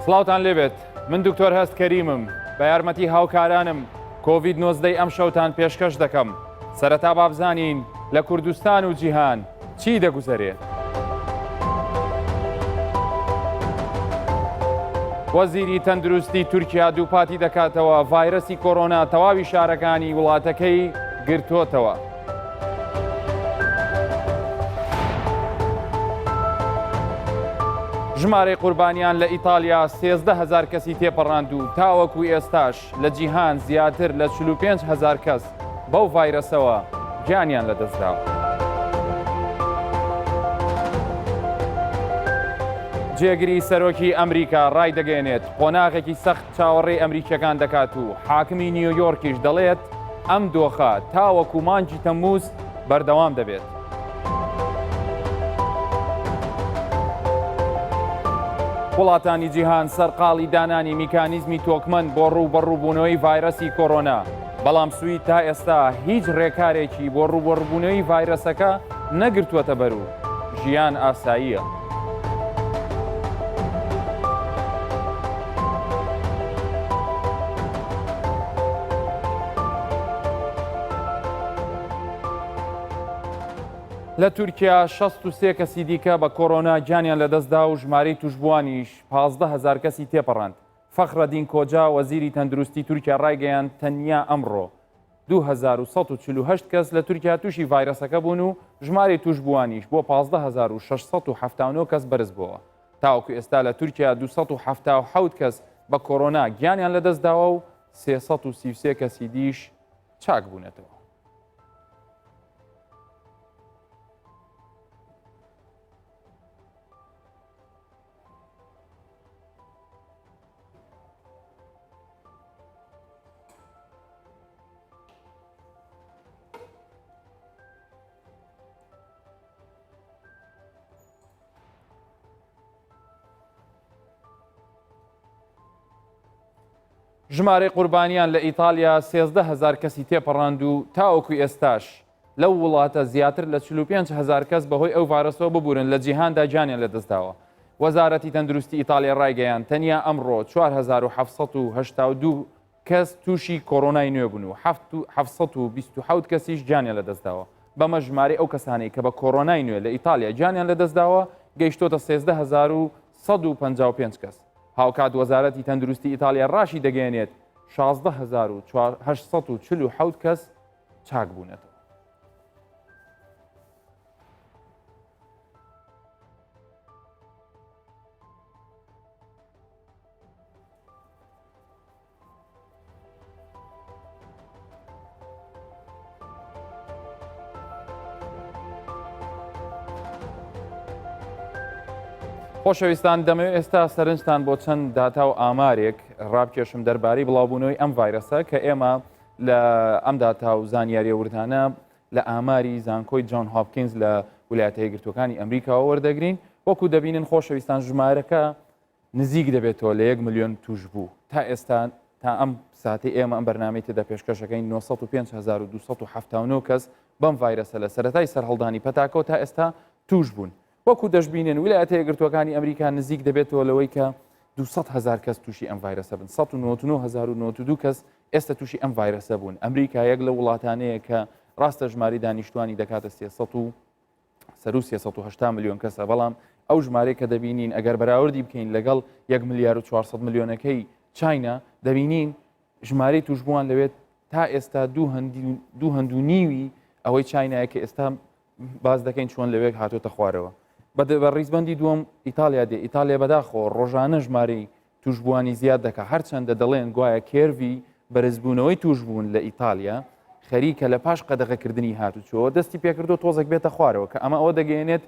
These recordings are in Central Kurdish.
سڵاوتان لێبێت من دکتۆر هەست کەریمم بە یارمەتی هاوکارانم کۆڤید 19 ئەم شەوتان پێشکەش دەکەم سەرەتا بابزانین لە کوردستان و جیهان چی دەگوزارێت. وەزیری تەندروستی تورکیا دووپاتی دەکاتەوە ڤایرەسی کۆڕۆنا تەواوی شارەکانی وڵاتەکەی گرتوۆتەوە. ژمارەی قوربانیان لە ئیتالیا 13,000 کەسی تێپەڕاند و تاوەکو ئێستاش لە جیهان زیاتر لە 45,000 کەس بەو ڤایرەسەوە گیانیان لەدەستداوە. جێگری سەرۆکی ئەمریکا ڕای دەگەێنێت قۆناغێکی سەخت چاوەڕێی ئەمریکیەکان دەکات و حاکمی نیویۆرکیش دەڵێت ئەم دۆخە تاوەکو مانگی تەمموز بەردەوام دەبێت. وڵاتانی جیهان سەرقاڵی دانانی میکانیزمی تۆکمەند بۆ ڕووبەڕووبوونەوەی ڤایرەسی کۆڕۆنا، بەڵام سوید تا ئێستا هیچ ڕێکارێکی بۆ ڕووبەڕووبوونەوەی ڤایرەسەکە نەگرتووەتە بەر و ژیان ئاساییە. لە تورکیا 63 کەسی دیکە بە کۆڕۆنا گیانیان لەدەستدا و ژمارەی توشبووانیش 15,000 کەسی تێپەڕاند. فەخرەدین کۆجا وەزیری تەندروستی تورکیا ڕایگەیاند تەنیا ئەمڕۆ 2148 کەس لە تورکیا تووشی ڤایرەسەکە بوون و ژمارەی توشبووانیش بۆ 15,679 کەس بەرز بووە. تاوەکو ئێستا لە تورکیا 277 کەس بە کۆڕۆنا گیانیان لەدەستداوە و 333 کەسی دیش چاک بوونەتەوە. ژمارەی قوربانیان لە ئیتالیا 13,000 کەسی تێپەڕاند و تاوەکو ئێستاش لەو وڵاتە زیاتر لە 45,000 کەس بەهۆی ئەو ڤایرەسەوە ببورن لە جیهاندا گیانیان لەدەستداوە. وەزارەتی تەندروستی ئیتالیا ڕایگەیاند تەنیا ئەمڕۆ 4772 کەس تووشی کۆڕۆنای نوێ بوون و 727 کەسیش گیانیان لەدەستداوە. بەمە ژمارەی ئەو کەسانەی کە بە کۆڕۆنای نوێ لە ئیتالیا گیانیان لەدەستداوە گەیشتۆتە 13,155 کەس. هاوکات وەزارەتی تەندروستی ئیتالیا ڕاشی دەگەێنێت 16,847 کەس چاک بوونەتەوە. خۆشەویستان دەمەوێت ئێستا سەرنجتان بۆ چەند داتا و ئامارێک ڕابکێشم دەربارەی بڵاوبوونەوەی ئەم ڤایرەسە کە ئێمە لە ئەم داتا و زانیاریە وردانە لە ئاماری زانکۆی جۆن هۆپکینز لە ویلایەتە یەکگرتووەکانی ئەمریکاوە وەردەگرین. وەکو دەبینن خۆشەویستان ژمارەکە نزیک دەبێتەوە لە 1 ملیۆن توش بوو. تا ئێستا تا ئەم ساتی ئێمە ئەم بەرنامەی تێدا پێشکەشەکەین 95279 کەس بەم ڤایرەسە لە سەرەتای سەرهەڵدانی پەتاکەوە تا ئێستا توش بوون. وەکو دەشبینن ویلایەتە یەکگرتووەکانی ئەمریکا نزیک دەبێتەوە لەوەی کە 200,000 کەس تووشی ئەم ڤایرەسە بن. 199,092 کەس ئێستا تووشی ئەم ڤایرەسە بوون. ئەمریکا یەک لە وڵاتانەیە کە ڕاستە ژماری دانیشتوانی دەکاتە 380 ملیۆن کەسە، بەڵام ئەو ژمارەی کە دەبینین ئەگەر بەراوردی بکەین لەگەڵ 1 ملیار و 400 ملیۆنەکەی چاینا دەبینین ژمارەی توشبووان لەوێت تا ئێستا دوو هەندوو نیوی ئەوەی چاینایە کە ئێستا باز دەکەین چۆن لەوێک هاتۆتە خوارەوە. بە ڕیزبەندی دووەم ئیتالیا دێ. ئیتالیا بەداخۆ ڕۆژانە ژمارەی توشبووانی زیاد دەکە، هەرچەندە دەڵێن گوایە کێروی بەرزبوونەوەی توشبوون لە ئیتالیا خەریکە لە پاش قەدەغەکردنی هاتوچۆوە دەستی پێکردو تۆزێک بێتە خوارەوە کە ئەمە ئەوە دەگەێنێت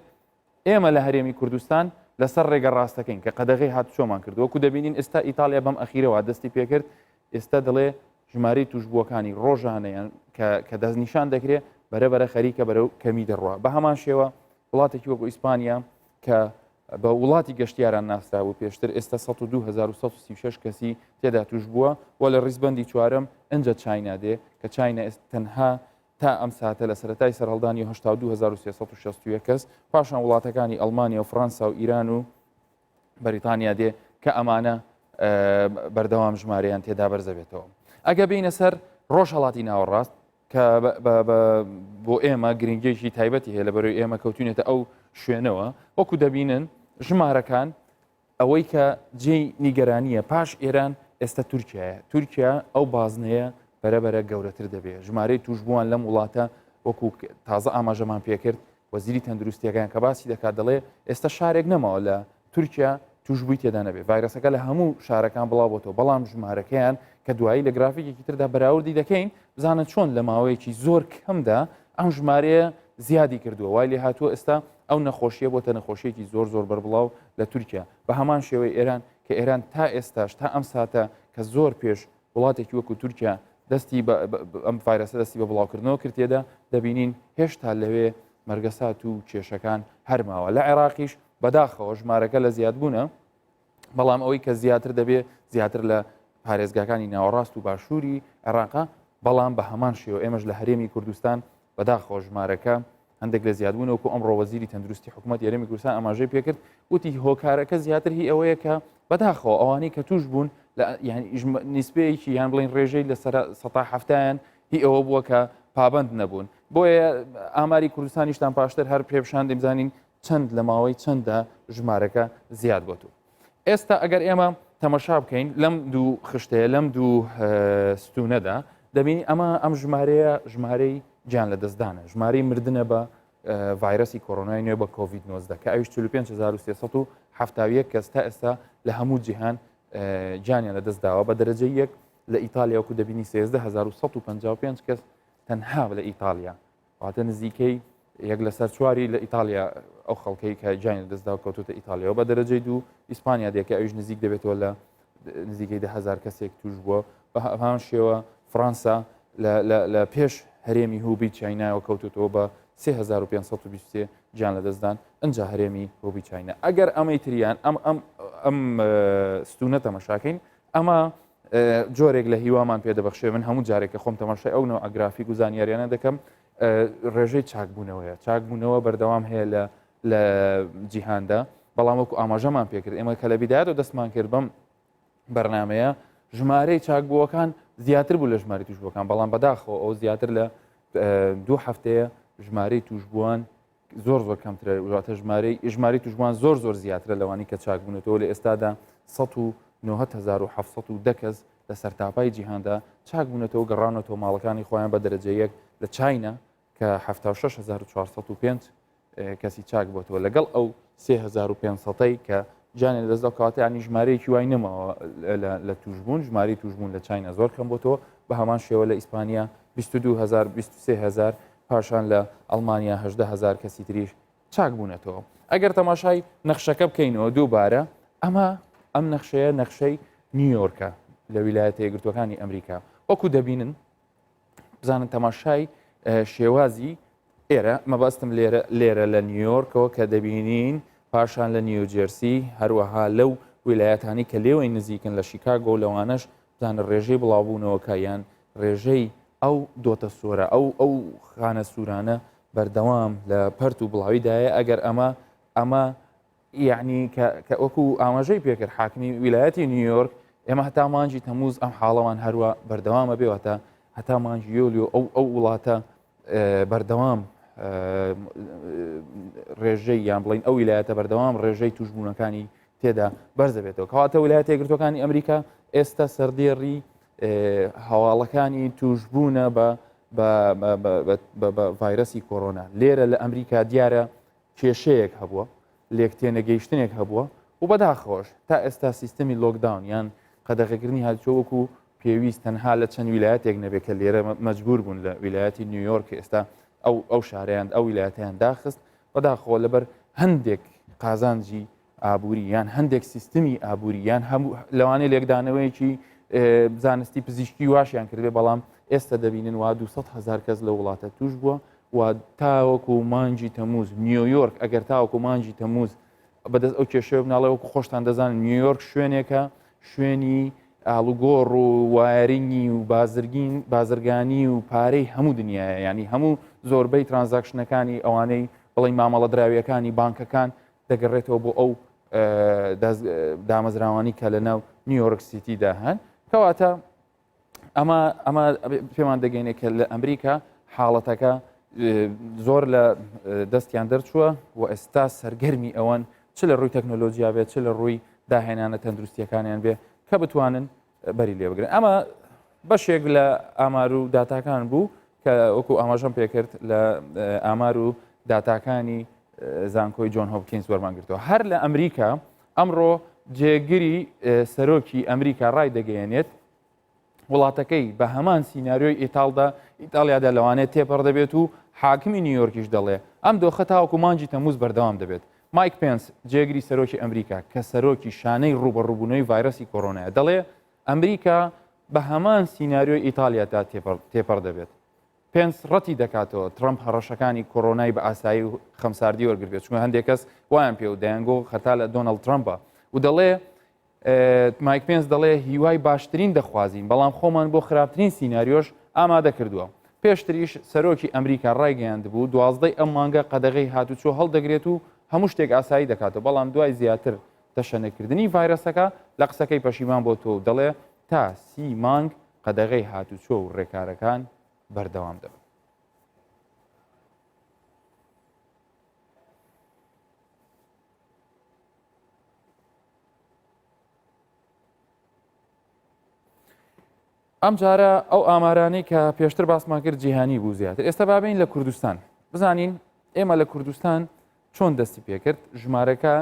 ئێمە لە هەرێمی کوردستان لەسەر ڕێگە ڕاستەکەین کە قەدەغی هاتوچۆمان کرد. وەکو دەبینین ئێستا ئیتالیا بەم ئەخیرەوە دەستی پێکرد، ئێستا دەڵێ ژمارەی توشبووەکانی ڕۆژانەیان کە دەستنیشان دەکرێت بەرەبەرە خەریکە بەرەو کەمی دەڕوە. بە هەمان شێوە وڵاتێکی وەکو ئیسپانیا کە بە وڵاتی گەشتیاران ناسرا بوو پێشتر ئێستا 102,136 کەسی تێدا توش بووە و لە ڕیزبەندی چوارەم ئەنجە چاینا دێ کە چاینا تەنها تا ئەم ساتە لە سەرەتای سەرهەڵدانی 82,361 کەس، پاشان وڵاتەکانی ئەڵمانیا و فەڕەنسا و ئیران و بەریتانیا دێ کە ئەمانە بەردەوام ژمارەیان تێدا بەرزە بێتەوە. ئەگە بینە سەر ڕۆژهەڵاتی ناوەڕاست کە بۆ ئێمە گرنگێکی تایبەتی هەیە لە بەرەوەی ئێمە کەوتونێتە ئەو شوێنەوە وەکو دەبینن ژمارەکان ئەوەی کە جێی نیگەرانیە پاش ئێران ئێستا تورکیا ئەو بازنەیە بەرەبەرە گەورەتر دەبێت ژمارەی توشبووان لەم وڵاتە وەکو تازە ئاماژەمان پێکرد وەزیری تەندروستیەکان کە باسی دەکات دەڵێ ئێستا شارێک نەماوە لە تورکیا توشببووی تێدا نەبێت ڤایرەسەکە لە هەموو شارەکان بڵاو بۆتەوە بەڵام ژمارەکەیان کە دوایی لە گرافیکێکی تردا بەراوردی دەکەین بزانە چۆن لە ماوەیەکی زۆر کەمدا ئەم ژمارەیە زیادی کردووە وای لێ هاتووە ئێستا ئەو نەخۆشیە بۆتە نەخۆشیێکی زۆر بەربڵاو لە تورکیا بە هەمان شێوەی ئێران کە ئێران تا ئێستاش تا ئەم ساتە کە زۆر پێش وڵاتێکی وەکو تورکیا دەستی ئەم ڤایرەسە دەستی بە بڵاوکردنەوە کردێدا دەبینین هێشتا لەوێ مەرگەسات و کێشەکان هەرماوە لە عێراقیش بەداخەوە ژمارەکە لە زیادبوونە بەڵام ئەوەی کە زیاتر دەبێت زیاتر لە پارێزگاکانی ناوەڕاست و باشووری عێراقا بەڵام بە هەمان شێوە ئێمەش لە هەرێمی کوردستان بەداخەوە ژمارەکە هەندێک لە زیادبوونەوەکو ئەمڕۆ وەزیری تەندروستی حکوومەت یاریمی کوردستان ئاماژەی پێکرد وتی هۆکارەکە زیاتر هی ئەوەیە کە بەداخەوە ئەوانەی کە توش بوون نیسبەیەکی یان بڵین ڕێژەی لە سەتا هەفتیان هی ئەوە بووە کە پابند نەبوون بۆیە ئاماری کوردستانیشتان پاشتر هەر پێشان دەمزانین چەند لە ماوەی چەندە ژمارەکە زیاد بۆتو ئێستا ئەگەر ئێمە تەمەشا بکەین لەم دوو خشتەیە لەم دوو ستونەدا دەبینی ئەم ژمارەی گیان لە دەستدانە ژمارەی مردنە بە ڤایرەسی کۆڕۆنای نوێ بە کۆڤید-19 کە ئەویش 45370 کەس تا ئێستا لە هەموو جیهان گیانیان لە دەستداوە بە دەرەجەی یەک لە ئیتالیا وەکو دەبینی 13155 کەس تەنها لە ئیتالیا واتە نزیکەی یەک لەسەر چواری لە ئیتالیا ئەو خەڵکەی کە گیان لە دەستدا و کەوتوتە ئیتالیاەوە بە دەرەجەی دوو ئیسپانیا دیکە ئەویش نزیک دەبێتەوە لە نزیکەی 10,000 کەسێک توش بووە بە هەمان شێوە فەڕەنسا لە پێش هەرێمی هوبی چاینایەوە کەوتوتەوە بە 3523 گیان لە دەستدان ئەنج هەرێمی هۆبی چاینە ئەگەر ئەمەی تریان ئەم ستونە تەمەشاکەین ئەمە جۆرێک لە هیوامان پێدەبەخشێ من هەموو جارێکە خۆم تەماشای ئەو نەوە ئەگرافیک و زانیاریانە دەکەم ڕێژەی چاکبوونەوەیە چاکبوونەوە بەردەوام هەیە لە جیهاندا بەڵام وەکو ئاماژەمان پێکرد ئێمە کە لە بیدایەوە دەستمان کرد بەم بەرنمەیە ژمارەی چاکبووەکان زیاتر بوو لە ژماری توشبووەکان بەڵام بەداخەوە ئەو زیاتر لە دوو هەفتەیە ژمارەی توشبووان زۆر کەمترە واتە ژمارەی توشبووان زۆر زیاترە لەوانی کە چاکبوونەوە لە ئێستادا 1970 کەس لە سەرتاپای جیهاندا چاکبوونەوە گەڕانەوە ماڵەکانی خۆیان بە دەرەجە یەک لە چاینا کە 76,405 کەسی چاک بۆتەوە لەگەڵ ئەو 3500 کە جانێ لەدەستدا کاتە ینی ژمارەیەکی وای نەماوە لە توشبوون ژماری توشبوون لە چاینا زۆر کەم بۆتەوە بە هەمان شێوە لە ئیسپانیا 22,000 پاشان لە ئەڵمانیا 18,000 کەسی تریش چاک بوونەتەوە ئەگەر تەماشای نەخشەکە بکەینەوە دووبارە ئەم نەخشەیە نەخشەی نیویۆرکە لە ویلایەتە یەکگرتووەکانی ئەمریکا وەکو دەبینن بزانن تەماشای شێوازی ئێرە مەبەستم لێرە لە نیویۆرکەوە کە دەبینین پاشان لە نیوجێرسی هەروەها لەو ویلایەتانی کە لێوەی نزیکن لە شیکاگۆ و لەوانەش بزانە ڕێژەی بڵاوبوونەوەکە یان ڕێژەی ئەو دۆتە سۆرە ئەو خانە سوورانە بەردەوام لە پەرت و بڵاویدایە ئەگەر ئەمە یعنی کە وەکو ئاماژەی پێکرد حاکمی ویلایەتی نیویۆرک ئێمە هەتا مانجی تەموز ئەم حاڵەوان هەروە بەردەوامە بێوەتە هەتا مانجی یۆلیۆ ئەو وڵاتە بەردەوام ڕێژەی یان بڵین ئەو ویلایەتە بەردەوام ڕێژەی توشبوونەکانی تێدا بەرز دەبێتەوە کەواتە ویلایەتە یەکگرتووەکانی ئەمریکا ئێستا سەردێڕی هەواڵەکانی توشبوونە بە ڤایرەسی کۆڕۆنا لێرە لە ئەمریکا دیارە کێشەیەک هەبووە لێکتێنەگەیشتنێک هەبووە و بەداخۆش تا ئێستا سیستەمی لۆکداون یان قەدەغەکردنی هاتووە وەکو پێویست تەنها لە چەند ویلایەتێک نەبێت کە لێرە مەجبور بوون لە ویلایەتی نیویۆرک ئێستا ئەو شارەیان ئەو ویلایەتیان داخست بەداخۆ لەبەر هەندێک قازانجی ئابووری یان هەندێک سیستمی ئابووری یان هەموو لەوانەیە لێکدانەوەیکی زانستی پزیشکی واشیان کردێ بەڵام ئێستا دەبینن وا 200,000 کەس لە وڵاتە توش بووە و تاوەکو مانجی تەموز نیویۆرک ئەگەر تاوەکو مانجی تەموز بەدەست ئەو کێشەیە بناڵێ وەکو خۆشتان دەزانن نیویۆرک شوێنێکە شوێنی ئاڵوگۆڕ و وایرینگی و بازرگانی و پارەی هەموو دنیاە ینی هەموو زۆربەی ترانزاکشنەکانی ئەوانەی بڵی مامەڵە دراویەکانی بانکەکان دەگەڕێتەوە بۆ ئەو دامەزراوانی کە لە ناو نیویۆرک سیتیدا هەن کەواتە ئەمە پێمان دەگەینێت کە لە ئەمریکا حاڵەتەکە زۆر لە دەستیان دەرچووە و ئێستا سەرگەرمی ئەوەن چ لە ڕووی تەکنۆلۆژیا بێت چ لە ڕووی داهێنانە تەندروستیەکانیان بێ کە بتوانن بەری لێ بگرن ئەمە بەشێک لە ئامار و داتاکان بوو کە وەکو ئاماژەم پێکرد لە ئامار و داتاکانی زانکۆی جۆن هۆپکینز وەرمانگرتەوە هەر لە ئەمریکا ئەمڕۆ جێگیری سەرۆکی ئەمریکا ڕای دەگەیەنێت وڵاتەکەی بە هەمان سینناریۆی ئیتالدا ئیتالیادا لەوانێت تێپەڕ دەبێت و حاکمی نیویۆرکیش دەڵێ ئەم دۆخە تاوەکو مانجی تەمووز بەردەوام دەبێت مایک پێنس جێگری سەرۆکی ئەمریکا کە سەرۆکی شانەی ڕوبەڕووبوونەوەی ڤایرۆسی کۆڕۆنایە دەڵێ ئەمریکا بە هەمان سینناریۆی ئیتالیادا تێپەڕ دەبێت پێنس ڕەتی دەکاتەوە ترامپ هەڕەشەکانی کۆڕۆنای بە ئاسایی و خەمساردی وەرگربێت چونکە هەندێک کەس وایان پێ و دەیانگۆ خەتا لە دۆناڵد ترامپە و دەڵێ مایک پێنس دەڵێ هیوای باشترین دەخوازیین بەڵام خۆمان بۆ خراپترین سینناریۆش ئامادە کردووە پێشتریش سەرۆکی ئەمریکا ڕایگەیاند بوو 12 ئەم مانگە قەدەغەی هاتوچۆ هەڵدەگرێت و هەموو شتێک ئاسایی دەکاتەوە بەڵام دوای زیاتر تەشەنەکردنی ڤایرۆسەکە لە قسەکەی پەشیمان بۆ تۆ دەڵێ تا 30 مانگ قەدەغەی هاتوچۆ و ڕێکارەکان بەردەوام دەبن. ئەم جارە ئەو ئامارانەی کە پێشتر باسمان کرد جیهانی بوو زیاتر ئێستا بابین لە کوردستان بزانین ئێمە لە کوردستان چۆن دەستی پێکرد ژمارەکە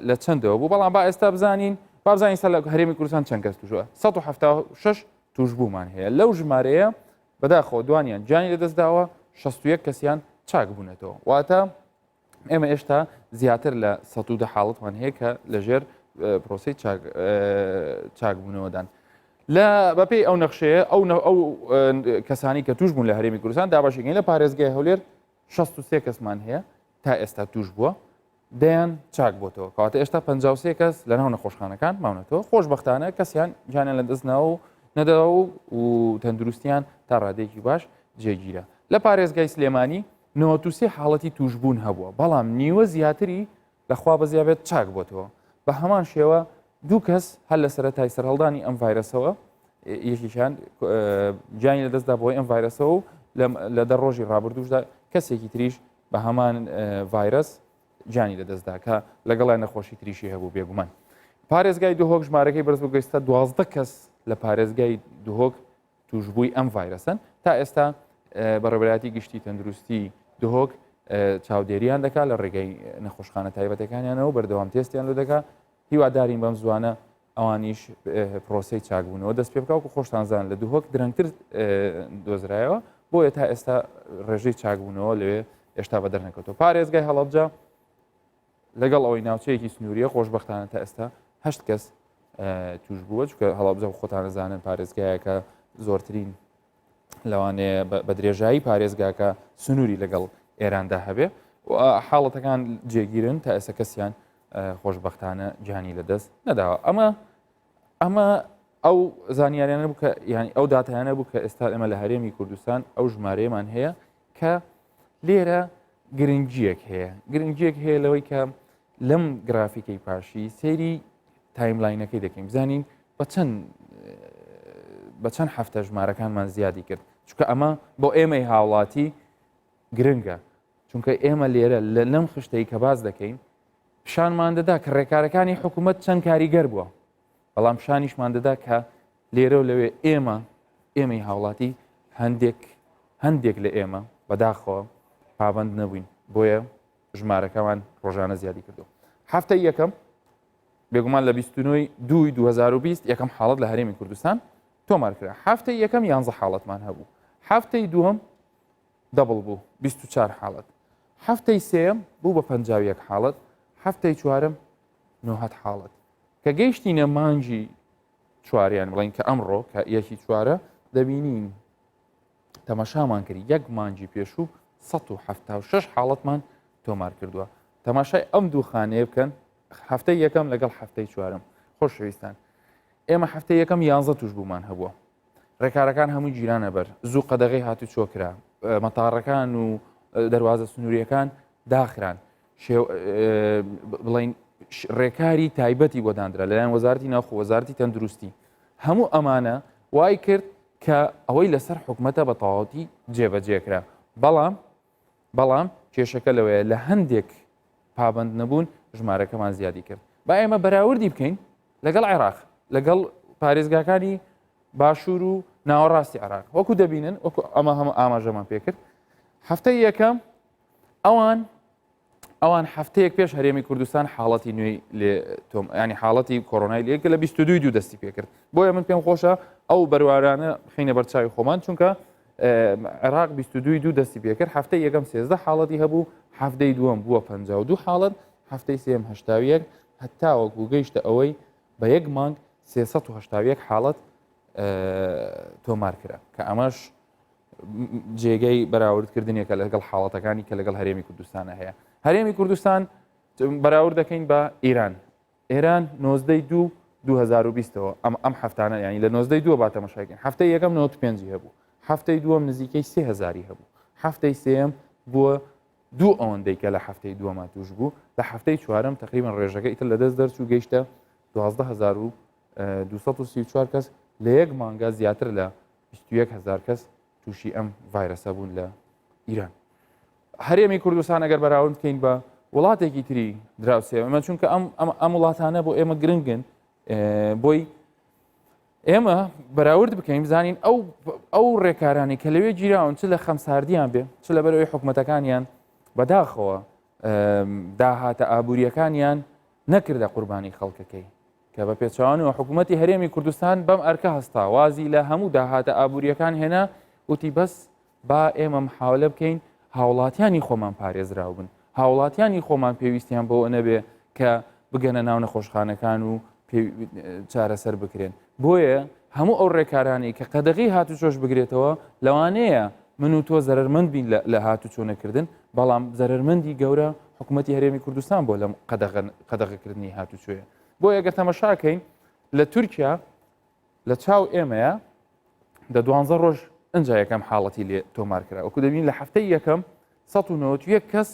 لە چەندەوە بوو بەڵام با ئێستا بزانین سەر لە هەرێمی کوردستان چەند کەس توشوە 176 توشببوومان هەیە لەو ژمارەیە بەداخەوە دوانیان جانی لەدەستداوە 61 کەسیان چاک بوونەتەوە واتە ئێمە ئێشتا زیاتر لە 110 حاڵەتمان هەیە کە لەژێر پرۆسی چاکبوونەوەدان. لە بەپێی ئەو نەخشەیە ئەو کەسانی کە توش بوون لە هەرێمی کوردستان داباشەکەین لە پارێزگای هەولێر 63 کەسمان هەیە تا ئێستا توش بووە دەیان چاک بۆتەوە کەواتە ئێستا 53 کەس لە ناو نەخۆشخانەکان ماونەتەوە خۆشبەختانە کەسیان جانیان لە دەستناوە و نەداوە و تەندروستیان تا ڕادێکی باش جێگیرە لە پارێزگای سلێمانی 93 حاڵەتی توشبوون هەبووە بەڵام نیوە زیاتری لەخوا بەزیابێت چاک بۆتەوە بە هەمان شێوە دوو کەس هەر لە سەرەتای سەرهەڵدانی ئەم ڤایرۆسەوە یەکیشان جانی لەدەستدا بۆی ئەم ڤایرۆسەوە و لە دە ڕۆژی ڕابردووشدا کەسێکی تریش بە هەمان ڤایرۆس جانی لەدەستدا کە لەگەڵای نەخۆشی تریشی هەبوو بێگومان. پارێزگای دوهۆک ژمارەکەی بەرز بگەیستە 12 کەس لە پارێزگای دوهۆک توشببووی ئەم ڤایرۆسن تا ئێستا بەڕێبەتی گشتی تەندروستی دوهۆک چاودێریان دەکات لە ڕێگەی نەخۆشخانە تایبەتەکانیانەوە بەردەوام تێستیان لە دەکات هیوادارین بەم زوانە ئەوانیش پرۆسی چاکبوونەوە دەست پێ بکاو و خۆشتانزان لە دوهۆک درەنگتر دۆزرایەوە بۆیە تا ئێستا ڕێژەی چاکبوونەوە لەوێ ئێشتا بە دەرنەکەوتەوە پارێزگای هەڵەبجە لەگەڵ ئەوەی ناوچەیەکی سنووریە خۆشبەختانە تا ئێستا 8 کەس توش بووە چکە هەڵەبجە خۆتانەزانن پارێزگایەکە زۆرترین لەوانەیە بە درێژایی پارێزگاکە سنووری لەگەڵ ئێراندا هەبێ حاڵەتەکان جێگیرن تا ئێستا کەسیان خۆشبەختانە جانی لەدەست نەداوە ئەمە ئەو زانیاریانە بوو کە ینی ئەو داتایانە بوو کە ئێستا ئێمە لە هەرێمی کوردستان ئەو ژمارەیەمان هەیە کە لێرە گرنگجیەک هەیە لەوەی کە لەم گرافیکەی پاشی سەیری تایملاینەکەی دەکەین بزانین بە چەند هەفتە ژمارەکانمان زیادی کرد چونکە ئەمە بۆ ئێمەی هاوڵاتی گرنگە چونکە ئێمە لێرە لە لەم خشتەی کە باز دەکەین پیشانمان دەدا کە ڕێکارەکانی حکوومەت چەند کاریگەر بووە بەڵام پیشانیشمان دەدا کە لێرە و لەوێ ئێمەی هاوڵاتی هەندێک لە ئێمە بەداخەوە پابند نەبووین بۆیە ژمارەکەمان ڕۆژانە زیادی کردو هەفتەی یەکەم بێگومان لە 2020 یەکەم حاڵەت لە هەرێمی کوردستان تۆمارکرا هەفتەی یەکەم 11 حاڵەتمان هەبوو هەفتەی دووەم دەبڵ بوو 24 حاڵەت هەفتەی سێم بوو بە 51 حاڵەت هەفتەی چوارم 9 حاڵەت کە گەیشتینە مانجی چواریان بڵین کە ئەمڕۆ کە یەکی چوارە دەبینین تەماشامان کردی یەک مانجی پێشوو 176 حاڵەتمان تۆمار کردووە تەماشای ئەم دوو خانەیە بکەن هەفتەی یەکەم لەگەڵ هەفتەی چوارم خۆشەویستان ئێمە هەفتەی یەکەم 11 توش بوومان هەبووە ڕێکارەکان هەموو جیرانە بەر زوو قەدەغەی هاتو چۆکرا مەتاڕەکان و دەواازە سنووریەکان داخران بڵین ڕێکاری تایبەتی بۆدانرا لەلایەن وەزارەتی ناوخۆ وەزارەتی تەندروستی هەموو ئەمانە وای کرد کە ئەوەی لەسەر حکوومەتە بە تەواوەتی جێبەجێکرا بەڵام کێشەکە لەوەیە لە هەندێک پابند نەبوون ژمارەکەمان زیادی کرد با ئێمە بەراوردی بکەین لەگەڵ عێراق لەگەڵ پارێزگاکانی باشوور و ناوەڕاستی عێراق وەکو دەبینن وەکو ئەمە هەموو ئاماژەمان پێکرد هەفتەی یەکەم ئەوان هەفتەیەک پێش هەرێمی کوردستان حاڵەتی نوێی ینی حاڵەتی کۆڕۆنای لێکە لە 22 دەستی پێکرد بۆیە من پێم خۆشە ئەو بەروارانە خینە بەرچاوی خۆمان چونکە عێراق 22 دەستی پێکرد هەفتەی یەکەم 13 حاڵەتی هەبوو هەفتەی دووەم بووە 52 حاڵەت هەفتەی سێم 81 هەتا وەکو گەیشتە ئەوەی بە یەک مانگ 381 حاڵەت تۆمار کرا کە ئەمەش جێگەی بەراوردکردنێکە لەگەڵ حاڵەتەکانی کە لەگەڵ هەرێمی کوردستانە هەیە هەرێمی کوردستان بەراورد دەکەین بە ئێران 92 2020ەوە ئەم هەفتانە ینی لە 92 با تەماشاکەین هەفتەی یەکەم 95 هەبوو هەفتەی دووەم نزیکەی 3000 هەبوو هەفتەی سێم بووە دوو ئەوەندەی کە لە هەفتەی دووەما توش بوو لە هەفتەی چوارەم تقریبان ڕێژەکە ئیتر لە دەست دەرچوو گەیشتە 12234 کەس لە یەک مانگە زیاتر لە 21000 کەس تووشی ئەم ڤایرەسە بوون لە ئیران هەرێمی کوردستان ئەگەر بەراورد بکەین بە وڵاتێکی تری دراوسێ ئەمە چونکە ئەم وڵاتانە بۆ ئێمە گرنگن بۆی ئێمە بەراورد بکەین بزانین ئەو ڕێکارانی کە لەوێ گیراون چ لە خەمساردیان بێ چ لە بەرەوەی حکوومەتەکانیان بەداخەوە داهاتە ئابوووریەکانیان نەکردە قوربانی خەڵکەکەی کە بە پێچوانەوە حکوومەتی هەرێمی کوردستان بەم ئەرکە هەستا وازی لە هەموو داهاتە ئابوووریەکان هێنا وتی بەس با ئێمە محاولە بکەین هاوڵاتیانی خۆمان پارێزراو بن هاوڵاتیانی خۆمان پێویستیان بۆ نەبێ کە بگەنە ناو نەخۆشخانەکان و چارەسەر بکرێن بۆیە هەموو ئەو ڕێکارانی کە قەدەغی هاتوچۆش بگرێتەوە لەوانەیە من و تۆ زەرمەند بین لە هاتوچۆ نەکردن بەڵام زەرمەندی گەورە حکوومەتی هەرێمی کوردستان بۆ لەم قەدەغەکردنی هاتوچۆیە بۆیە ئەگەر تەمەشاکەین لە تورکیا لە چاو ئێمەیە دە 12 ڕۆژ ئەنجا یەکەم حاڵەتی لێ تۆمار کرا وەکو دەبین لە هەفتەی یەکەم 191 کەس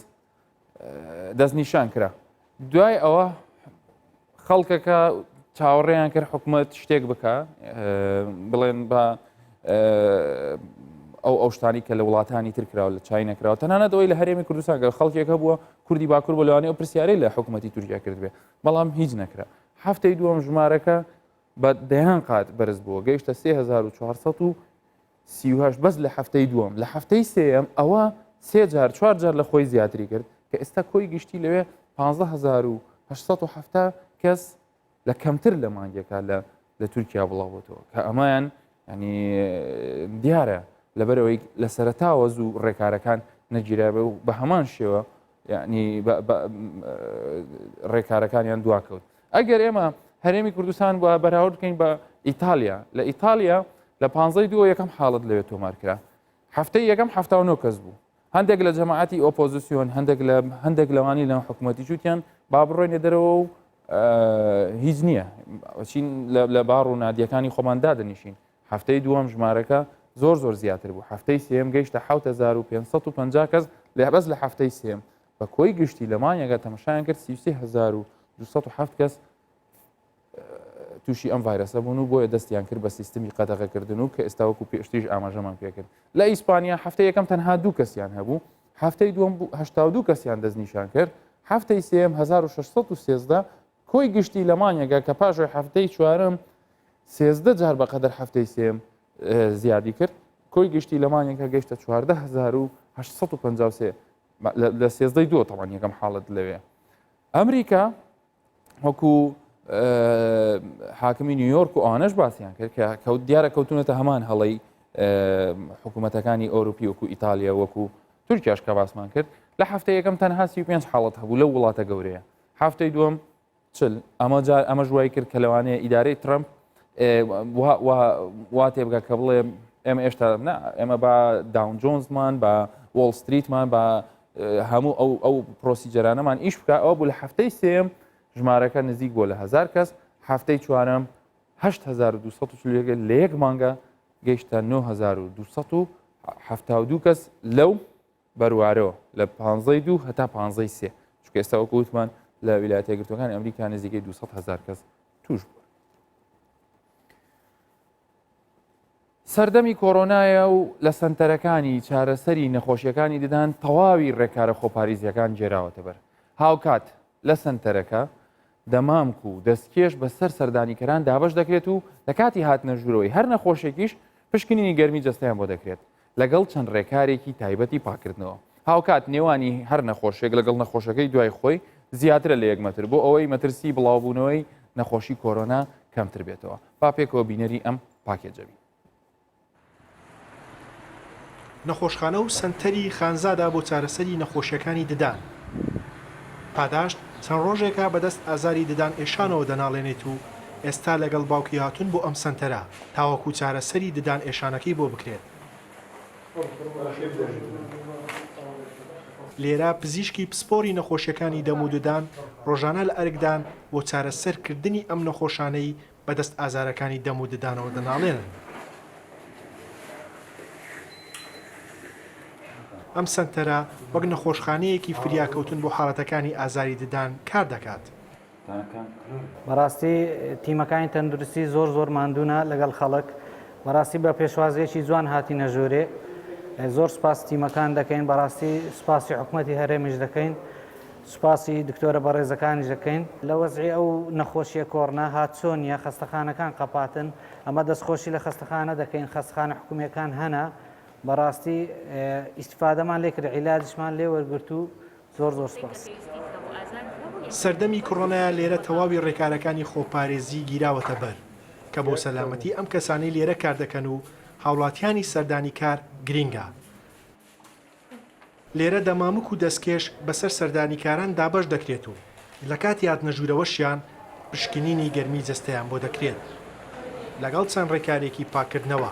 دەستنیشان کرا دوای ئەوە خەڵکەکە چاوەڕێیان کرد حکوومەت شتێک بکە بڵێن بە ئەو شتانی کە لە وڵاتانی تر کراوە لە چای نەکراوە تەنانەت ئەوەی لە هەرێمی کوردستان گەر خەڵکێکە بووە کوردی باکوور بۆ لەوانەیە پرسیارەی لە حکوومەتی تورکیا کردبێ بەڵام هیچ نەکرا هەفتەی دووەم ژمارەکە بە دەیان قات بەرز بووە گەیشتە 3438 بەس لە هەفتەی دووەم لە هەفتەی سێەم ئەوە 4 جار لە خۆی زیاتری کرد کە ئێستا کۆی گشتی لەوێ 15870 کەس لە کەمتر لە مانگێکە لە تورکیا بڵاوەتەوە کە ئەمایان ینی دیارە لەبەرەوەی لە سەرەتاوە زوو ڕێکارەکان نەگیرابێ و بە هەمان شێوە ینی ڕێکارەکانیان دواکەوت ئەگەر ئێمە هەرێمی کوردستان بە بەراورد بکەین بە ئیتالیا لە ئیتالیا لە 15 یەکەم حاڵەت لەوێت تۆمار کرا هەفتەی یەکەم 79 کەس بوو هەندێک لە جەماعەتی ئۆپۆزیسیۆن هەندێک لەوانی لە حکوومەتی جووتیان با بڕۆینە دەرەوە و هیچ نییە چین لە باڕ و نادیەکانی خۆمان دادەنیشین هەفتەی دووەم ژمارەکە زۆر زیاتر بوو هەفتەی سێم گەیشتە 7550 کەس لە بەس لە هەفتەی سێم بە کۆی گشتی لەمانیەگە تەمەشایان کرد 33207 کەس تووشی ئەم ڤایرەسە بوون و بۆیە دەستیان کرد بە سیستمی قەدەغەکردن و کە ئێستا وەکو پێشتریش ئاماژەمان پێکرد لە ئیسپانیا هەفتەی یەکەم تەنها 2 کەسیان هەبوو هەفتەی دووەم 82 کەسیان دەستنیشان کرد هەفتەی سێم 1613 کۆی گشتی لەمانیەگە کە پاشۆی هەفتەی چوارم 13 جار بەقەدەر هەفتەی سێم زیادی کرد کۆی گشتی لەمانیەکە گەیشتە 14853 لە 13 تەوان یەکەم حاڵەت لەوێ ئەمریکا وەکو حاکمی نیویۆرک و ئەوانەش باسییان کرد کە دیارە کەوتونەتە هەمان هەڵەی حکوومەتەکانی ئەوروپی وەکو ئیتالیا وەکو تورکیاش کە باسمان کرد لە هەفتەی یەکەم تەنها 35 حاڵەت هەبوو لەو وڵاتە گەورەیە هەفتەی دووەم ئەمە ژوای کرد کە لەوانەیە ئیدارەی ترامپ وا تێبگە کە بڵێ ئێمە ئێشتا ئێمە بە داون جۆنزمان بە وۆڵ ستریتمان بە هەموو ئەو پرۆسیجەرانەمان ئیش بکە ئەوە بوو لە هەفتەی سێم ژمارەکە نزیک بۆ لە 1000 کەس هەفتەی چوارەم 8240 لە یەک مانگە گەیشتە 9272 کەس لەو بەروارەوە لە 52 هەتا 53 چونکە ئێستا وەکو وتمان لە ویلایەتە یەکگرتووەکانی ئەمریکا نزیکەی 200,000 کەس توش بوو. سەردەمی کۆڕۆنایە و لە سنتەرەکانی چارەسەری نەخۆشیەکانی ددان تەواوی ڕێکارە خۆپارێزیەکان جێراوەتە بەر. هاوکات لە سنتەرەکە دەمامک و دەستکێش بەسەر سەردانیکەران دابش دەکرێت و لە کاتی هاتنە ژوورەوەی هەر نەخۆشێکیش پشکنینی گەرمی جەستەیان بۆ دەکرێت لەگەڵ چەند ڕێکارێکی تایبەتی پاکردنەوە. هاوکات نێوانی هەر نەخۆشێک لەگەڵ نەخۆشەکەی دوای خۆی زیاترە لە 1 مەتر بۆ ئەوەی مەترسی بڵاوبوونەوەی نەخۆشی کۆرۆنا کەمتر بێتەوە. پاپێکەوە بینەری ئەم پاکێجەبی. نەخۆشخانە و سنتەری خانزادا بۆ چارەسەری نەخۆشیەکانی ددان. پاداشت چەند ڕۆژێکە بەدەست ئازاری ددان ئێشانەوە دەناڵێنێت و ئێستا لەگەڵ باوکی هاتوون بۆ ئەم سنتەرە تاوەکو چارەسەری ددان ئێشانەکەی بۆ بکرێت. لێرە پزیشکی پسپۆری نەخۆشیەکانی دەم و ددان ڕۆژانە لە ئەرکدان بۆ چارەسەرکردنی ئەم نەخۆشانەی بەدەست ئازارەکانی دەم و ددانەوە دەناڵێنن. ئەم سنتەرە وەک نەخۆشخانەیەکی فریاکەوتن بۆ حاڵەتەکانی ئازاری ددان کار دەکات. بەڕاستی تیمەکانی تەندروستی زۆر ماندوونە لەگەڵ خەڵک بەڕاستی بە پێشوازیەکی جوان هاتینە ژوورێ زۆر سپاس تیمەکان دەکەین بەڕاستی سوپاسی حکوومەتی هەرێمیش دەکەین سوپاسی دکتۆرە بەڕێزەکانیش دەکەین لە وەزعی ئەو نەخۆشیە کۆڕنا هات چۆنیە خەستەخانەکان قەپاتن ئەمە دەستخۆشی لە خەستەخانە دەکەین خەستەخانە حکوومیەکان هەنا بەڕاستی ئیسیفادەمان لێ کرد عیلاجشمان لێ وەرگرت و زۆر سپاس. سەردەمی کۆڕۆنایە لێرە تەواوی ڕێکارەکانی خۆپارێزی گیراوەتە بەر کە بۆ سەلامەتی ئەم کەسانەی لێرە کار دەکەن و هاوڵاتیانی سەردانی کار گرینگە. لێرە دەمامک و دەستکێش بەسەر سەردانیکاران دابش دەکرێت و لە کاتی هاتنە ژوورەوەشیان پشکنینی گەرمی جەستەیان بۆ دەکرێت لەگەڵ چەند ڕێکارێکی پاکردنەوە.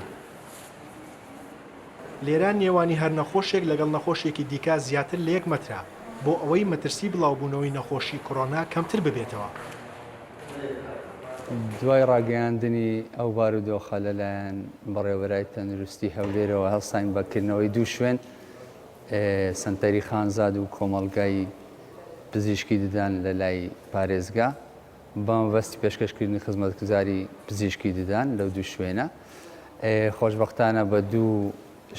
لێران نێوانی هەر نەخۆشێک لەگەڵ نەخۆشێکی دیکە زیاتر لە 1 مەترە بۆ ئەوەی مەترسی بڵاوبوونەوەی نەخۆشی کۆڕۆنا کەمتر ببێتەوە. دوای ڕاگەیاندنی ئەو بارودۆخە لەلایەن بەڕێوەبەری تەندروستی هەولێرەوە هەڵسان بەکردنەوەی دوو شوێن سنتەری خانزاد و کۆمەڵگای پزیشکی ددان لە لای پارێزگا بەمەبەستی پێشکەشکردنی خزمەتگوزاری پزیشکی ددان لەو دوو شوێنە خۆشبەختانە بە دوو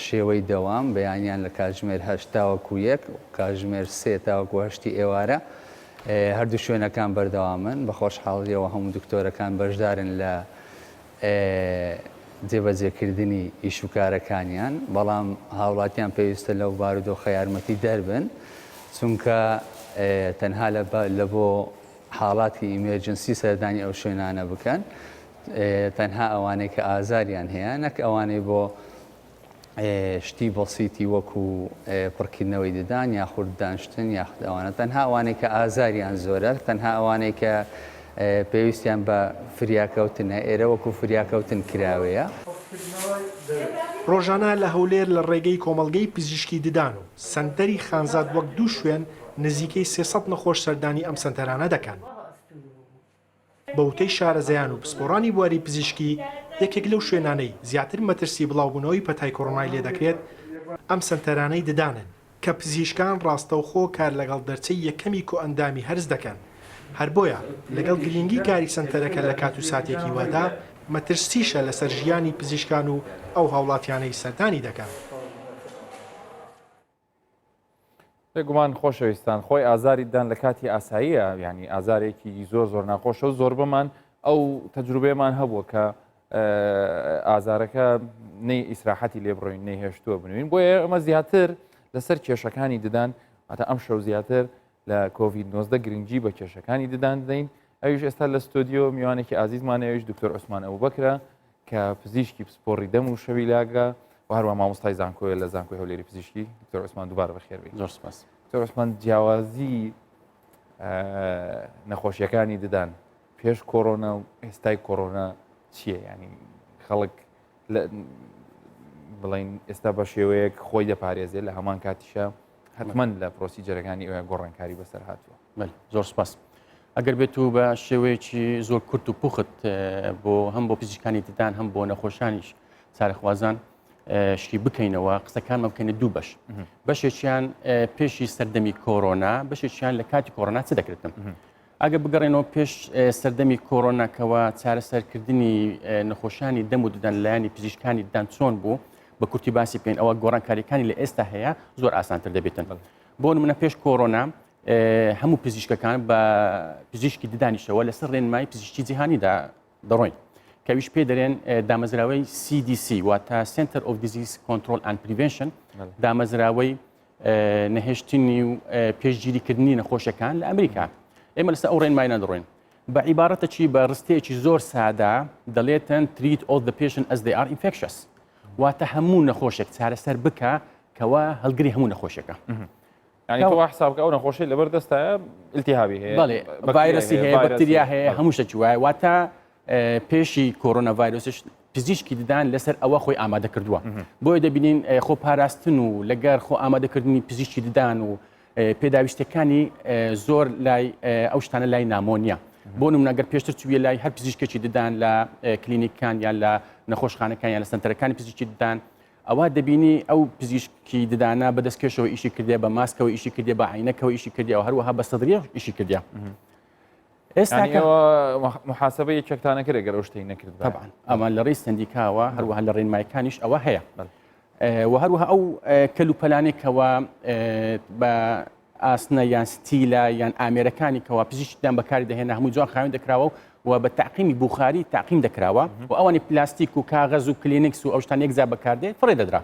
شێوەی دەوام بەیانیان لە کاتژمێر 8 تاوەکو 1 کاتژمێر 3 تاوەکو 8 ئێوارە هەردوو شوێنەکان بەردەوامن بە خۆشحاڵیەوە هەموو دکتۆرەکان بەشدارن لە جێبەجێکردنی ئیشوکارەکانیان بەڵام هاوڵاتیان پێویستە لەو بارودۆخە یارمەتی دەربن چونکە تەنها لە بۆ حاڵاتی ئیمێرجنسی سەردانی ئەو شوێنانە بکەن تەنها ئەوانەی کە ئازاریان هەیە نەک ئەوانەی بۆ شتی بەسیتی وەکو پڕکردنەوەی ددان یا خورددانشتن یاخود ئەوانە تەنها ئەوانەی کە ئازاریان زۆرە تەنها ئەوانەی کە پێویستیان بە فریاکەوتنە ئێرە وەکو فریاکەوتن کراوەیە. ڕۆژانە لە هەولێر لە ڕێگەی کۆمەڵگەی پزیشکی ددان و سنتەری خانزاد وەک دوو شوێن نزیکەی 300 نەخۆش سەردانی ئەم سنتەرانە دەکەن. بەوتەی شارەزایان و پسپۆڕانی بواری پزیشکی یەکێک لەو شوێنانەی زیاتر مەترسی بڵاوبوونەوەی پەتای کۆڕۆنای لێ دەکرێت ئەم سنتەرانەی ددانن کە پزیشکان ڕاستەوخۆ کار لەگەڵ دەرچەی یەکەمی کۆئەندامی هەرز دەکەن. هەر بۆیە لەگەڵ گرنگی کاری سنتەرەکە لە کات و ساتێکی وادا مەترسیشە لەسەر ژیانی پزیشکان و ئەو هاوڵاتیانەی سەردانی دەکەن. بێگومان خۆشەویستان خۆی ئازاری دان لە کاتی ئاساییە یعنی ئازارێکی زۆر ناخۆشە و زۆر بمان ئەو تەجروبەیەمان هەبووە کە ئازارەکە نەی ئیسراحەتی لێ بڕۆین نەیهێشتووە بنوین بۆیە ئەمە زیاتر لەسەر کێشەکانی ددان ئەتە ئەم شەو زیاتر لە کۆڤید-19 گرنگی بە کێشەکانی ددان دەین. ئەویش ئێستا لە ستۆدیۆ میوانێکی ئازیزمانەوەیش دکتۆر عوسمان ئەبوبەکرە کە پزیشکی پسپۆڕی دەم و شەوی لاگە و هەروە مامۆستای زانکۆیە لە زانکۆی هەولێری پزیشکی. دکتۆر عوسمان دووبارە بەخێر بێت. زۆر سپاس. دکتۆر عوسمان جیاوازی نەخۆشیەکانی ددان پێش کۆڕۆنا و ئێستای کۆڕۆنا چییە؟ ینی خەڵک بڵین ئێستا بە شێوەیەک خۆی دەپارێزێت لە هەمان کاتیشە حتمەن لە پرۆسیجەرەکانی ئەوە گۆڕانکاری بەسەر هاتووە. زۆر سپاس. ئەگەر بێت و بە شێوەیەکی زۆر کورت و پوخت بۆ هەم بۆ پزیشکانی ددان هەم بۆ نەخۆشانیش چارەخوازان شتی بکەینەوە قسەکانمە بکەینە دوو بەش بەشێکیان پێشی سەردەمی کۆرۆنا بەشێکیان لە کاتی کۆرۆنا چ دەکرێتم ئەگە بگەڕێنەوە پێش سەردەمی کۆرۆناکەوە چارەسەرکردنی نەخۆشیانی دەم و ددان لایانی پزیشکانی ددان چۆن بوو بە کورتی باسی بکەین ئەوە گۆڕانکاریەکانی لە ئێستا هەیە زۆر ئاسانتر دەبێتن بۆ نمونە پێش کۆرۆنا هەموو پزیشکەکان بە پزیشکی ددانیشەوە لەسەر ڕێنمای پزیشکی جیهانیدا دەڕۆین کەویش پێ دەرێن دامەزراوەی CDC واتە Center of Disease Control and Prevention دامەزراوەی نەهێشتنی و پێشگیریکردنی نەخۆشیەکان لە ئەمریکا ئێمە لەسەر ئەو ڕێنمای نەدەڕۆین بە عیبارەتەکی بە ڕستەیەکی زۆر سادا دەڵێتن treat all the patient as they are infectious واتە هەموو نەخۆشێک چارەسەر بکە کەوا هەڵگری هەموو نەخۆشیەکە يعني تو حسابك او نخوشي لبردستا التهابي هي بەڵێ ڤایرسی هەیە بەکتریا هەیە هەموو شتێکی وایە واتە پێشی کۆرۆنا ڤایرۆسش پزیشکی ددان لەسەر ئەوە خۆی ئامادە کردووە بۆی دەبینین خۆ پاراستن و لەگەر خۆ ئامادەکردنی پزیشکی ددان و پێداویستەکانی زۆر لای ئەو شتانە لای نامۆنیە بۆ نمونە ئەگەر پێشتر چویە لای هەر پزیشکێکی ددان لە کلینیکان یان لە نەخۆشخانەکان یان لە سنتەرەکانی پزیشکی ددان ئەوە دەبینی ئەو پزیشکی ددانە بەدەستکێشەوە ئیشی کردێ بە ماسکەوە ئیشی کردێ بە عینەکەەوە ئیشی کردێ و هەروەها بە سەدرێ ئیشی کردێ ئێستا محاسبە یەکێکتانە کرێ گەر ئەو شتەی نەکرد طبعا ئەمە لە ڕێی سندیکاوە هەروەها لە ڕێنمایەکانیش ئەوە هەیە و هەروەها ئەو کەلوپەلانێکەوە بە ئاسنە یان ستیلە یان ئامێرەکانێکەوە پزیشکیدان بەکاری دەهێنا هەموو جوان خاوێن دەکراوە و بە تاقیمی بوخاری تاقیم دەکراوە و ئەوانی پلاستیک و کاغەز و کلینیکس و ئەو شتان یەکجا بەکاردێت فڕێ دەدرا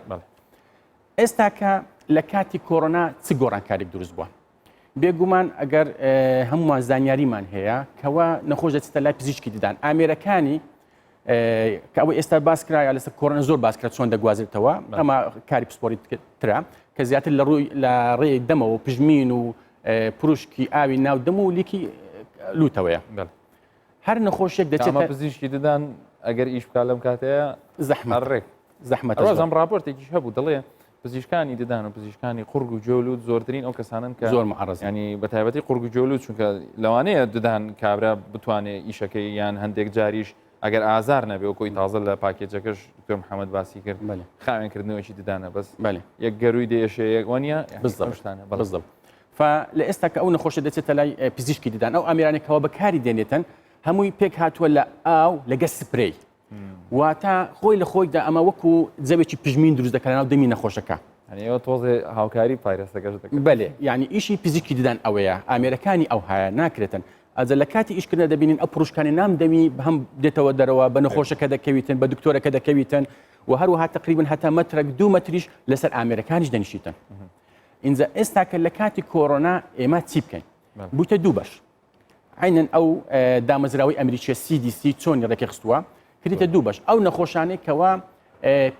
ئێستا کە لە کاتی کۆرۆنا چ گۆڕانکارێک دروست بووە بێگومان ئەگەر هەمومان زانیاریمان هەیە کەوا نەخۆش دەچێتە لای پزیشکی ددان ئامێرەکانی کە ئەوەی ئێستا باسکرایە لەسەر کۆرۆنا زۆر باسکرا چۆن دەگوازێتەوە ئەمە کاری پسپۆری ترە کە زیاتر لە ڕێی دەمەوە پژمین و پروشکی ئاوی ناو دەم و لیکی لوتەوەیە هەر نەخۆشیێک دەچێتە پزیشکی ددان ئەگەر ئیش بکات لەم کاتەیە زەحمەت ڕێک زەحمەت ئەم راپۆرتێکیش هەبوو دەڵێ پزیشکانی ددان و پزیشکانی قورگ و جۆلوود زۆرترین ئەو کەسانن کە زۆر معرض ینی بە تایبەتی قورگ و جۆلوود چونکە لەوانەیە ددان کابرا بتوانێت ئیشەکەی یان هەندێک جاریش ئەگەر ئازار نەبێ و کۆی تازە لە پاکێجەکەش دکتۆر محەممەد باسی کرد خاوێنکردنەوەی ددانە بەس یەک گەروی دێشەیەک وانە بزدەشتانە بەڵزدە لە ئێستا کە ئەو نەخۆشە دەچێتە لای پزیشکی ددان ئەو ئامێرانێکەوە بەکاری دێنێتن هەمووی پێک هاتووە لە ئاو لەگە سپرەی واتە خۆی لە خۆیدا ئەمە وەکو جەوێکی پژمین دروست دەکەن ناو دەمی نەخۆشەکە ئەوە تۆزێ هاوکاری پایرەستەکەش دەکەن بەێ یعنی ئیشی پزیشکی ددان ئەوەیە ئامێرەکانی ئەو هەیە ناکرێتن ئەجە لە کاتی ئیشکردە دەبینین ئەو پرۆشکانی نام دەمی هەم دێتەوە دەرەوە بە نەخۆشەکە دەکەویتن بە دکتۆرەکە دەکەویتن و هەروەها تقریبن هەتا مەترێک 2 مەتریش لەسەر ئامێرەکانیش دەنیشیتن اینجا ئێستا کە لە کاتی کۆرۆنا ئێمە چی بکەین بوویتە دوو بەش عینەن ئەو دامەزراوەی ئەمریکیە CDC چۆنی ڕێکی خستووە کردیتە دوو بەش ئەو نەخۆشانەی کەوا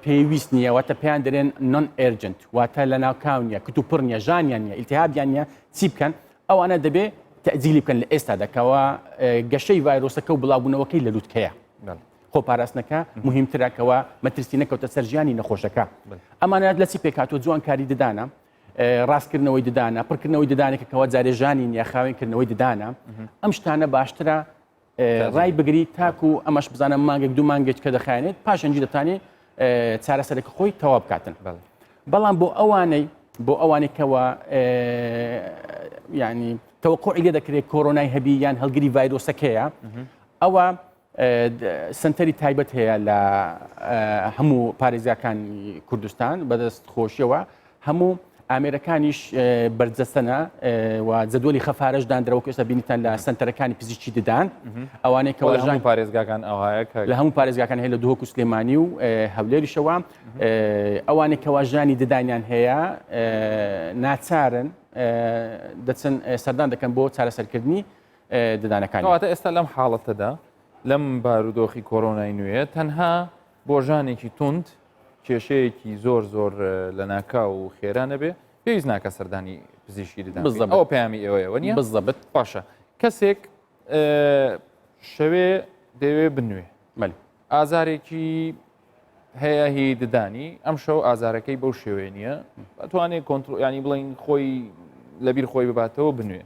پێویست نییە واتە پێیان دەرێن نۆن ئێرجنت واتە لە ناوکاو نیە کتوپڕ نیە ژانیان نیە ئیلتیهابیان نیە چی بکەن ئەوانە دەبێ تەجیلی بکەن لە ئێستا دەکەوە گەشەی ڤایرۆسەکە و بڵاوبوونەوەکەی لە لووتکەیە خۆ پاراستنەکە مهمترەکەوە مەترسی نەکەوتە سەر ژیانی نەخۆشەکە ئەمانەت لە چی پێکاتوە جوانکاری ددانە ڕاستکردنەوەی ددانە پڕکردنەوەی ددانێکەوە جارێ ژانی نیە خاوێنکردنەوەی ددانە ئەم شتانە باشترە ڕای بگری تاکو ئەمەش بزانە مانگێک دوو مانگێک کە دەخایێنێت پاشەنجی دەتوانێت چارەسەرێکی خۆی تەواو بکاتن بەڵام بۆ ئەوانەی کەوە ینی تەوەقعی لێ دەکرێت کۆرۆنای هەبی یان هەڵگری ڤایرۆسەکەیە ئەوە سنتەری تایبەت هەیە لە هەموو پارێزیەکانی کوردستان بەدەست خۆشیەوە هەموو ئامێرەکانیش بەرجەستەنە و جەدوەلی خەفارەش دانرەوە کە ئێستا بینیتان لە سنتەرەکانی پزیشکی ددان ئەوانەی کە ژان پارێزگاکان ئەوهەیە لە هەموو پارێزگاکان هەیە لە دووهۆک و سلێمانی و هەولێریشەوە ئەوانەی کەوا ژانی ددانیان هەیە ناچارن دەچن سەردان دەکەن بۆ چارەسەرکردنی ددانەکان کەواتە ئێستا لەم حاڵەتەدا لەم بارودۆخی کۆرۆنای نوێ تەنها بۆ ژانێکی تند کێشەیەکی زۆر لە ناکاو و خێرانە بێ پێویست ناکە سەردانی پزیشکی ددان ئەوە پەیامی ئێوەیەوە نیە بزەبت باشە کەسێک شەوێ دەوێ بنوێ ئازارێکی هەیە هی ددانی ئەم شەو ئازارەکەی بەو شێوێ نییە ئەتوانێت کۆنتڕۆل ینی بڵین خۆی لەبیر خۆی بباتەوە بنوێ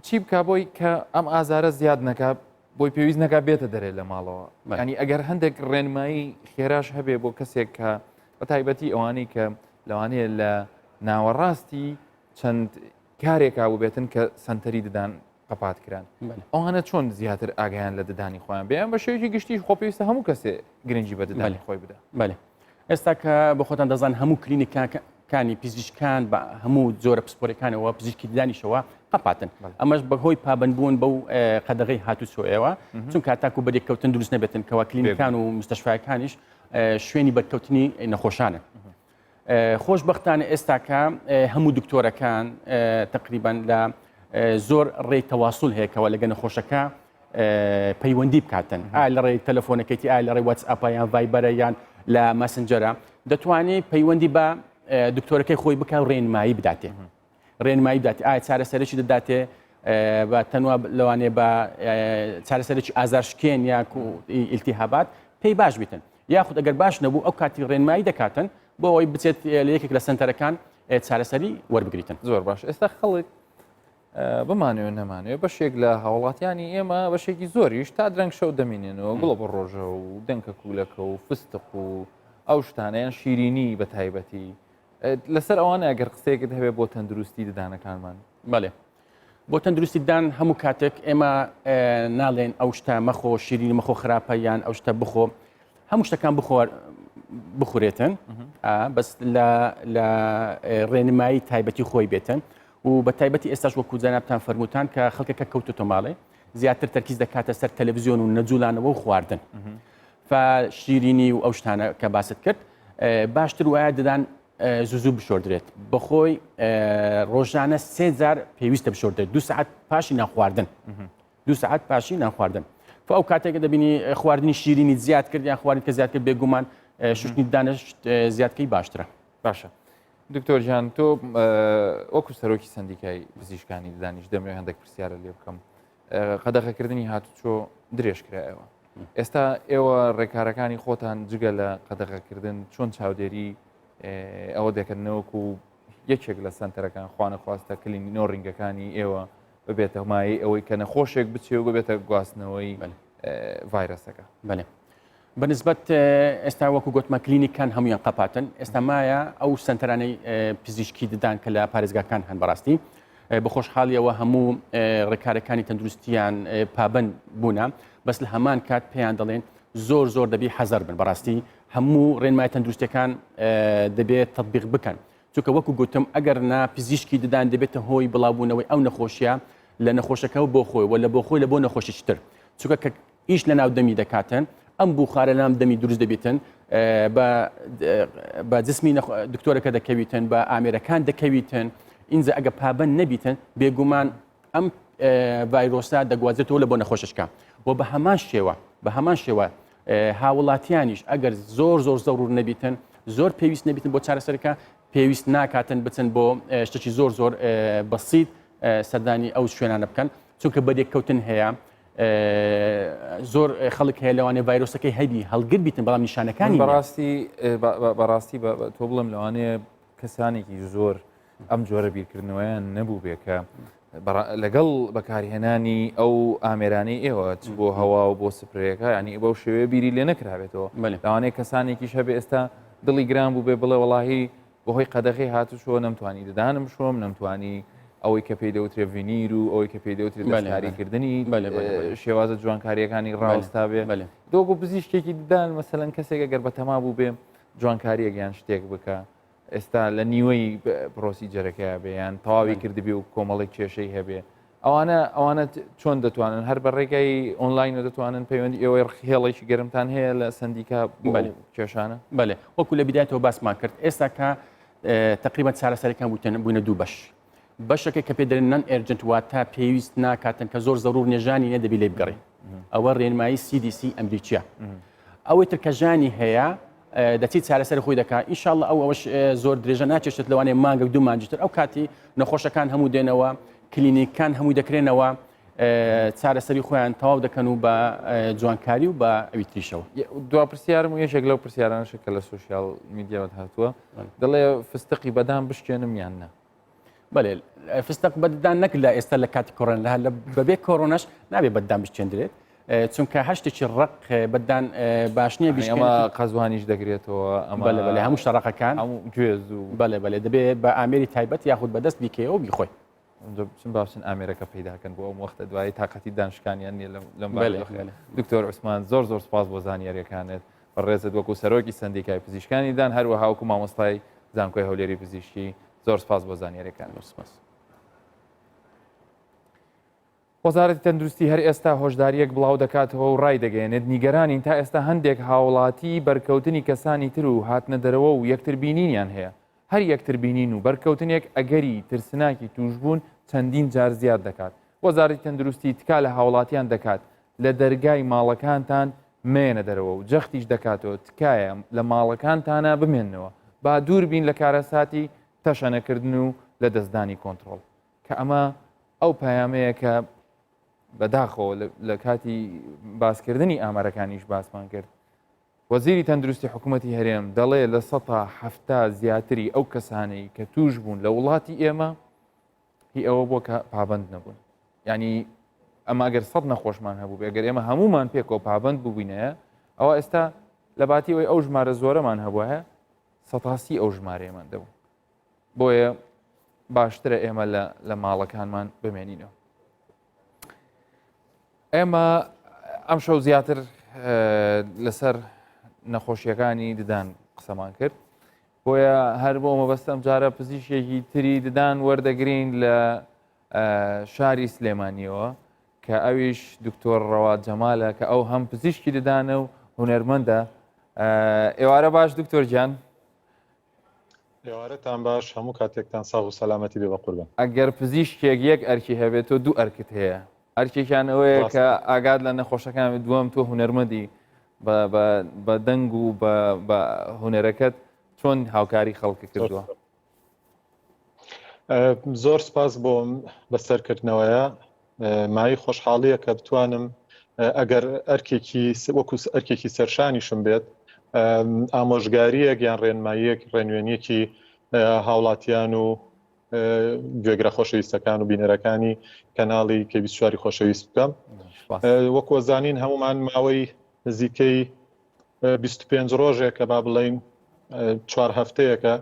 چی بکە بۆی کە ئەم ئازارە زیاد نەکات بۆی پێویست نەکا بێتە دەرێ لە ماڵەوە ینی ئەگەر هەندێک ڕێنمایی خێراش هەبێ بۆ کەسێک کە بە تایبەتی ئەوانەی کە لەوانەیە لە ناوەڕاستی چەند کارێکا بێتن کە سنتەری ددان قەپات کران ئەوانە چۆن زیاتر ئاگیان لە ددانی خۆیان بێن بە شێوکی گشتی خۆپێویستە هەموو کەسێ گرنگی بە ددانی خۆی بدە بەێ ئێستا کە بە خۆتان دەزان هەموو کلینیکەکانی پزیشکان بە هەموو جۆرە پسپۆرەکانەوە پزیشکی ددانیشەوە قەپاتن ئەمەش بەهۆی پابندبوون بەو قەدەغی هاتوچۆیەوە چون کاتاکو بەدێککەوتن دروست نەبێتن کەوا کلینیکان و مستەشفایەکانیش شوێنی بەرکەوتنی نەخۆشانە خۆشبەختانە ئێستاکە هەموو دکتۆرەکان تقریبان لە زۆر ڕێی تەواسول هەیەکەوە لەگە نەخۆشەکە پەیوەندی بکاتن ئای لە ڕێی تەلەفۆنەکەیتی ئای لە ڕێی واتسئاپ یان ڤایبەرە یان لە ماسنجەرە دەتوانێت پەیوەندی بە دکتۆرەکەی خۆی بکە و ڕێنمایی بداتێ ڕێنمایی بداتێ ئایا چارەسەرێکی دەداتێ بە تەنوا لەوانێ بە چارەسەرێکی ئازارشکێن یا ئیلتیهابات پێی باش بیتن یاخود ئەگەر باش نەبوو ئەو کاتی ڕێنمایی دەکاتن بۆ ئەوەی بچێت لە یەکێک لە سنتەرەکان چارەسەری وەربگریتن زۆر باش ئێستا خەڵک بمانوێت نەمانوێت بەشێک لە هاوڵاتیانی ئێمە بەشێکی زۆریش تا درەنگ شەو دەمێنێنەوە گوڵە بە ڕۆژە و دەنکە کوولەکە و فستق و ئەو شتانەیان شیرینی بە تایبەتی لەسەر ئەوانە ئەگەر قسەیەکت هەبێت بۆ تەندروستی ددانەکانمان بەێ بۆ تەندروستی دان هەموو کاتێک ئێمە ناڵێن ئەو شتە مەخۆ شیرینی مەخۆ خراپە یان ئەو شتە بخۆ هەموو شتەکان بخورێتن بەس لە ڕێنمایی تایبەتی خۆی بێتن و بە تایبەتی ئێستاش وەکو جانابتان فەرمووتان کە خەڵکەکە کەوتۆ ماڵێ زیاتر تەرکیز دەکاتە سەر تەلەڤیزیۆن و نەجوولانەوە و خواردن شیرینی و ئەو شتانە کە باست کرد باشتر وایە ددان زوو بشۆردرێت بەخۆی ڕۆژانە 3 جار پێویستە بشۆردرێت 2 ساعت پاشی ناخواردن 2 ساعت پاشی ناخواردن ئەو کاتێکە دەبینی خواردنی شیرینی زیاد کرد یان خواردن کە زیاد کرد بێگومان شوشتنی دانش زیادکەی باشترە باشە دکتۆر جان تۆ وەکو سەرۆکی سندیکای پزیشکانی ددانیش دەمەوێت هەندێک پرسیارە لێ بکەم قەدەغەکردنی هاتوچۆ درێژکرایەوە ئێستا ئێوە ڕێکارەکانی خۆتان جگە لە قەدەغەکردن چۆن چاودێری ئەوە دەکردنەوەکو یەکێک لە سنتەرەکان خوانە خواستە کلینی نۆڕینگەکانی ئێوە ببێتە مای ئەوەی کە نەخۆشێک بچێ و ببێتە گواستنەوەی ڤایرەسەکە بەێ بەنسبەت ئێستا وەکو گوتمە کلینیکان هەمویان قەپاتن ئێستا مایە ئەو سنتەرانەی پزیشکی ددان کە لە پارێزگاکان هەن بەڕاستی بە خۆشحاڵیەوە هەموو ڕێکارەکانی تەندروستیان پابند بوونە بەس لە هەمان کات پێیان دەڵێن زۆر دەبی حەزەر بن بەڕاستی هەموو ڕێنمای تەندروستیەکان دەبێت تەطبیق بکەن چونکە وەکو گوتم ئەگەر نا پزیشکی ددان دەبێتە هۆی بڵاوبوونەوەی ئەو نەخۆشیە لە نەخۆشەکە بۆ خۆی و لە بۆ خۆی لە بۆ نەخۆشیشتر چونکە کە ئیش لە ناو دەمی دەکاتن ئەم بوخارە نام دەمی دروست دەبێتن بە جسمی دکتۆرەکە دەکەویتن بە ئامێرەکان دەکەویتن اینجا ئەگە پابند نەبیتن بێگومان ئەم ڤایرۆسا دەگوازێتەوە لە بۆ نەخۆششکە و بە هەمان شێوە هاوڵاتیانیش ئەگەر زۆر زەڕور نەبیتن زۆر پێویست نەبیتن بۆ چارەسەرەکە پێویست ناکاتن بچن بۆ شتێکی زۆر بەسیط سەردانی ئەو شوێنانە بکەن چونکە بەدێککەوتن هەیە زۆر خەڵک هەیە لەوانێ ڤایرۆسەکەی هەبی هەڵگر بیتن بەڵام نیشانەکانی بەڕاستی تۆ بڵم لەوانەیە کەسانێکی زۆر ئەم جۆرە بیرکردنەوەیان نەبوو بێکە لەگەڵ بەکارهێنانی ئەو ئامێرانی ئێوە بۆ هەوا و بۆ سپرەیەەکە ینی بەو شێوەیە بیری لێ نەکرابێتەوە لەوانەیە کەسانێکیش هەبێ ئێستا دڵی گران بوو بێ بڵێ وەڵاهی بەهۆی قەدەغی هاتوشەوە نەمتوانی ددانم شۆم نەمتوانی ئەوەی کە پێی دەوترێ ڤینیر و ئەوەی کە پێی دەوترێت دەستکاریکردنی شێوازە جوانکاریەکانی ڕاوەستا بێ دۆگۆ پزیشکێکی ددان مەسەلەن کەسێک ئەگەر بەتەما بوو بێ جوانکاریەک یان شتێک بکە ئێستا لە نیوەی پرۆسیجەرەکەی بێ یان تەواوی کردبێ و کۆمەڵێک کێشەی هەبێ ئەوانە چۆن دەتوانن هەر بە ڕێگای ئۆنلاین دەتوانن پەیوەندی ئێوەی هێڵێکی گەرمتان هەیە لە سندیکا کێشانە بەێ وەکو لە بیدایەوە باسمان کرد ئێستا کە تقریبا چارەسەرەکان بوونە دوو بەشەکە کە پێدرێن نان ئێرجنت واتە پێویست ناکاتن کە زۆر زەڕور نێژانی نەدەبی لێ بگەڕێ ئەوە ڕێنمایی CDC ئەمریکیە ئەوەی تر کە ژانی هەیە دەچیت چارەسەر خۆی دەکات ئینشاءڵڵە ئەوەش زۆر درێژە ناچێشت لەوانێ مانگە دوو مانجتر ئەو کاتی نەخۆشەکان هەموو دێنەوە کلینیکان هەموو دەکرێنەوە چارەسەری خۆیان تەواو دەکەن و بە جوانکاری و بە ئەوی تریشەوە دوا پرسیارم و یەشێک لەو پرسیارانشە کە لە سوشیال میدیاوت هاتووە دەڵێ فستقی بەدام بشکێنم یان نە بەێ فستق بەدان نەک لە ئێستا لە کاتی کۆڕۆنا لە بەبێ کۆڕۆناش نابێت بەدام بشتێندرێت چونکە هەشتێکی ڕق بەدان باش نییە ئەمە قەزوانیش دەگرێتەوە ئەمە بەێ هەموو شەڕقەکان هەموو گوێز و بەێ دەبێت بە ئامێری تایبەت یاخود بەدەست بیکەوە بیخۆی چون باشن ئامێرەکە پیداکەن بۆ ئەم وەختە دوایی تااقەتی دانشکانیان نیە لەم دکتۆر عوسمان زۆر سپاس بۆ زانیاریەکانت بەڕێزت وەکو سەرۆکی سندیکای پزیشکانی دان هەروەها وەکو مامۆستای زانکۆی هەولێری پزیشکی زۆر سپاس بۆ زانیاریەکان سپاس. وەزارەتی تەندروستی هەر ئێستا هۆشداریەک بڵاو دەکاتەوە و ڕای دەگەێنێت نیگەرانین تا ئێستا هەندێک هاوڵاتی بەرکەوتنی کەسانی تر و هاتنە دەرەوە و یەکتر بینینیان هەیە هەر یەکتر بینین و بەرکەوتنێک ئەگەری ترسناکی توشبوون چەندین جار زیاد دەکات. وەزارەتی تەندروستی تکا لە هاوڵاتیان دەکات لە دەرگای ماڵەکانتان مێنە دەرەوە و جەختیش دەکاتەوە تکایە لە ماڵەکانتانە بمێننەوە با دوور بین لە کارەساتی تەشەنەکردن و لە دەستدانی کۆنتترۆل کە ئەمە ئەو پەیامەیە کە بەداخەوە لە کاتی باسکردنی ئامارەکانیش باسمان کرد. وەزیری تەندروستی حکوومەتی هەرێم دەڵێ لە ١٧ زیاتری ئەو کەسانەی کە توش بوون لە وڵاتی ئێمە هی ئەوە بۆ کە پابند نەبوون. ینی ئەمە ئەگەر ١٠٠ نەخۆشمان هەبوو ئەگەر ئێمە هەمومان پێکەوە پابند بووبووینەیە ئەوە ئێستا لە باتیەوەی ئەو ژمارە زۆرەمان هەبووە ١٠٠ ئەو ژمارەیەمان دەبوو. بۆیە باشترە ئێمە لە ماڵەکانمان بمێنینەوە. ئێمە ئەم شەو زیاتر لەسەر نەخۆشیەکانی ددان قسەمان کرد بۆیە هەر بۆ مەبەستەم جارە پزیشکێکی تری ددان وەردەگرین لە شاری سلێمانیەوە کە ئەویش دکتۆر ڕەوات جەمالە کە ئەو هەم پزیشکی ددانە و هونەرمەندە. ئێوارە باش دکتۆر گیان ئێوارەتان باش هەموو کاتێکتان ساغ و سەلامەتی بێ بە قوربان. ئەگەر پزیشکێک یەک ئەرکی هەبێت و دوو ئەرکت هەیە ئەرکێکیان ئەوەیە کە ئاگاد لە نەخۆشەکان دووەم تۆ هونەرمەندی بە دەنگ و بە هونەرەکەت چۆن هاوکاری خەڵکی کردووە؟ زۆر سپاس بۆم بەسەرکردنەوەیە مای خۆشحاڵیە کە بتوانم ئەگەر ئەرکێکی وەکو ئەرکێکی سەرشانیشم بێت ئامۆژگاریەک یان ڕێنماییەک ڕێنوێنیەکی هاوڵاتیان و گوێگرە خۆشەویستەکان و بینەرەکانی کەناڵی کەبیسواری خۆشەویست بکەم. وەکو زانین هەمومان ماوەی نزیکەی 25 ڕۆژێک کە با بڵێین 4 هەفتەیەکە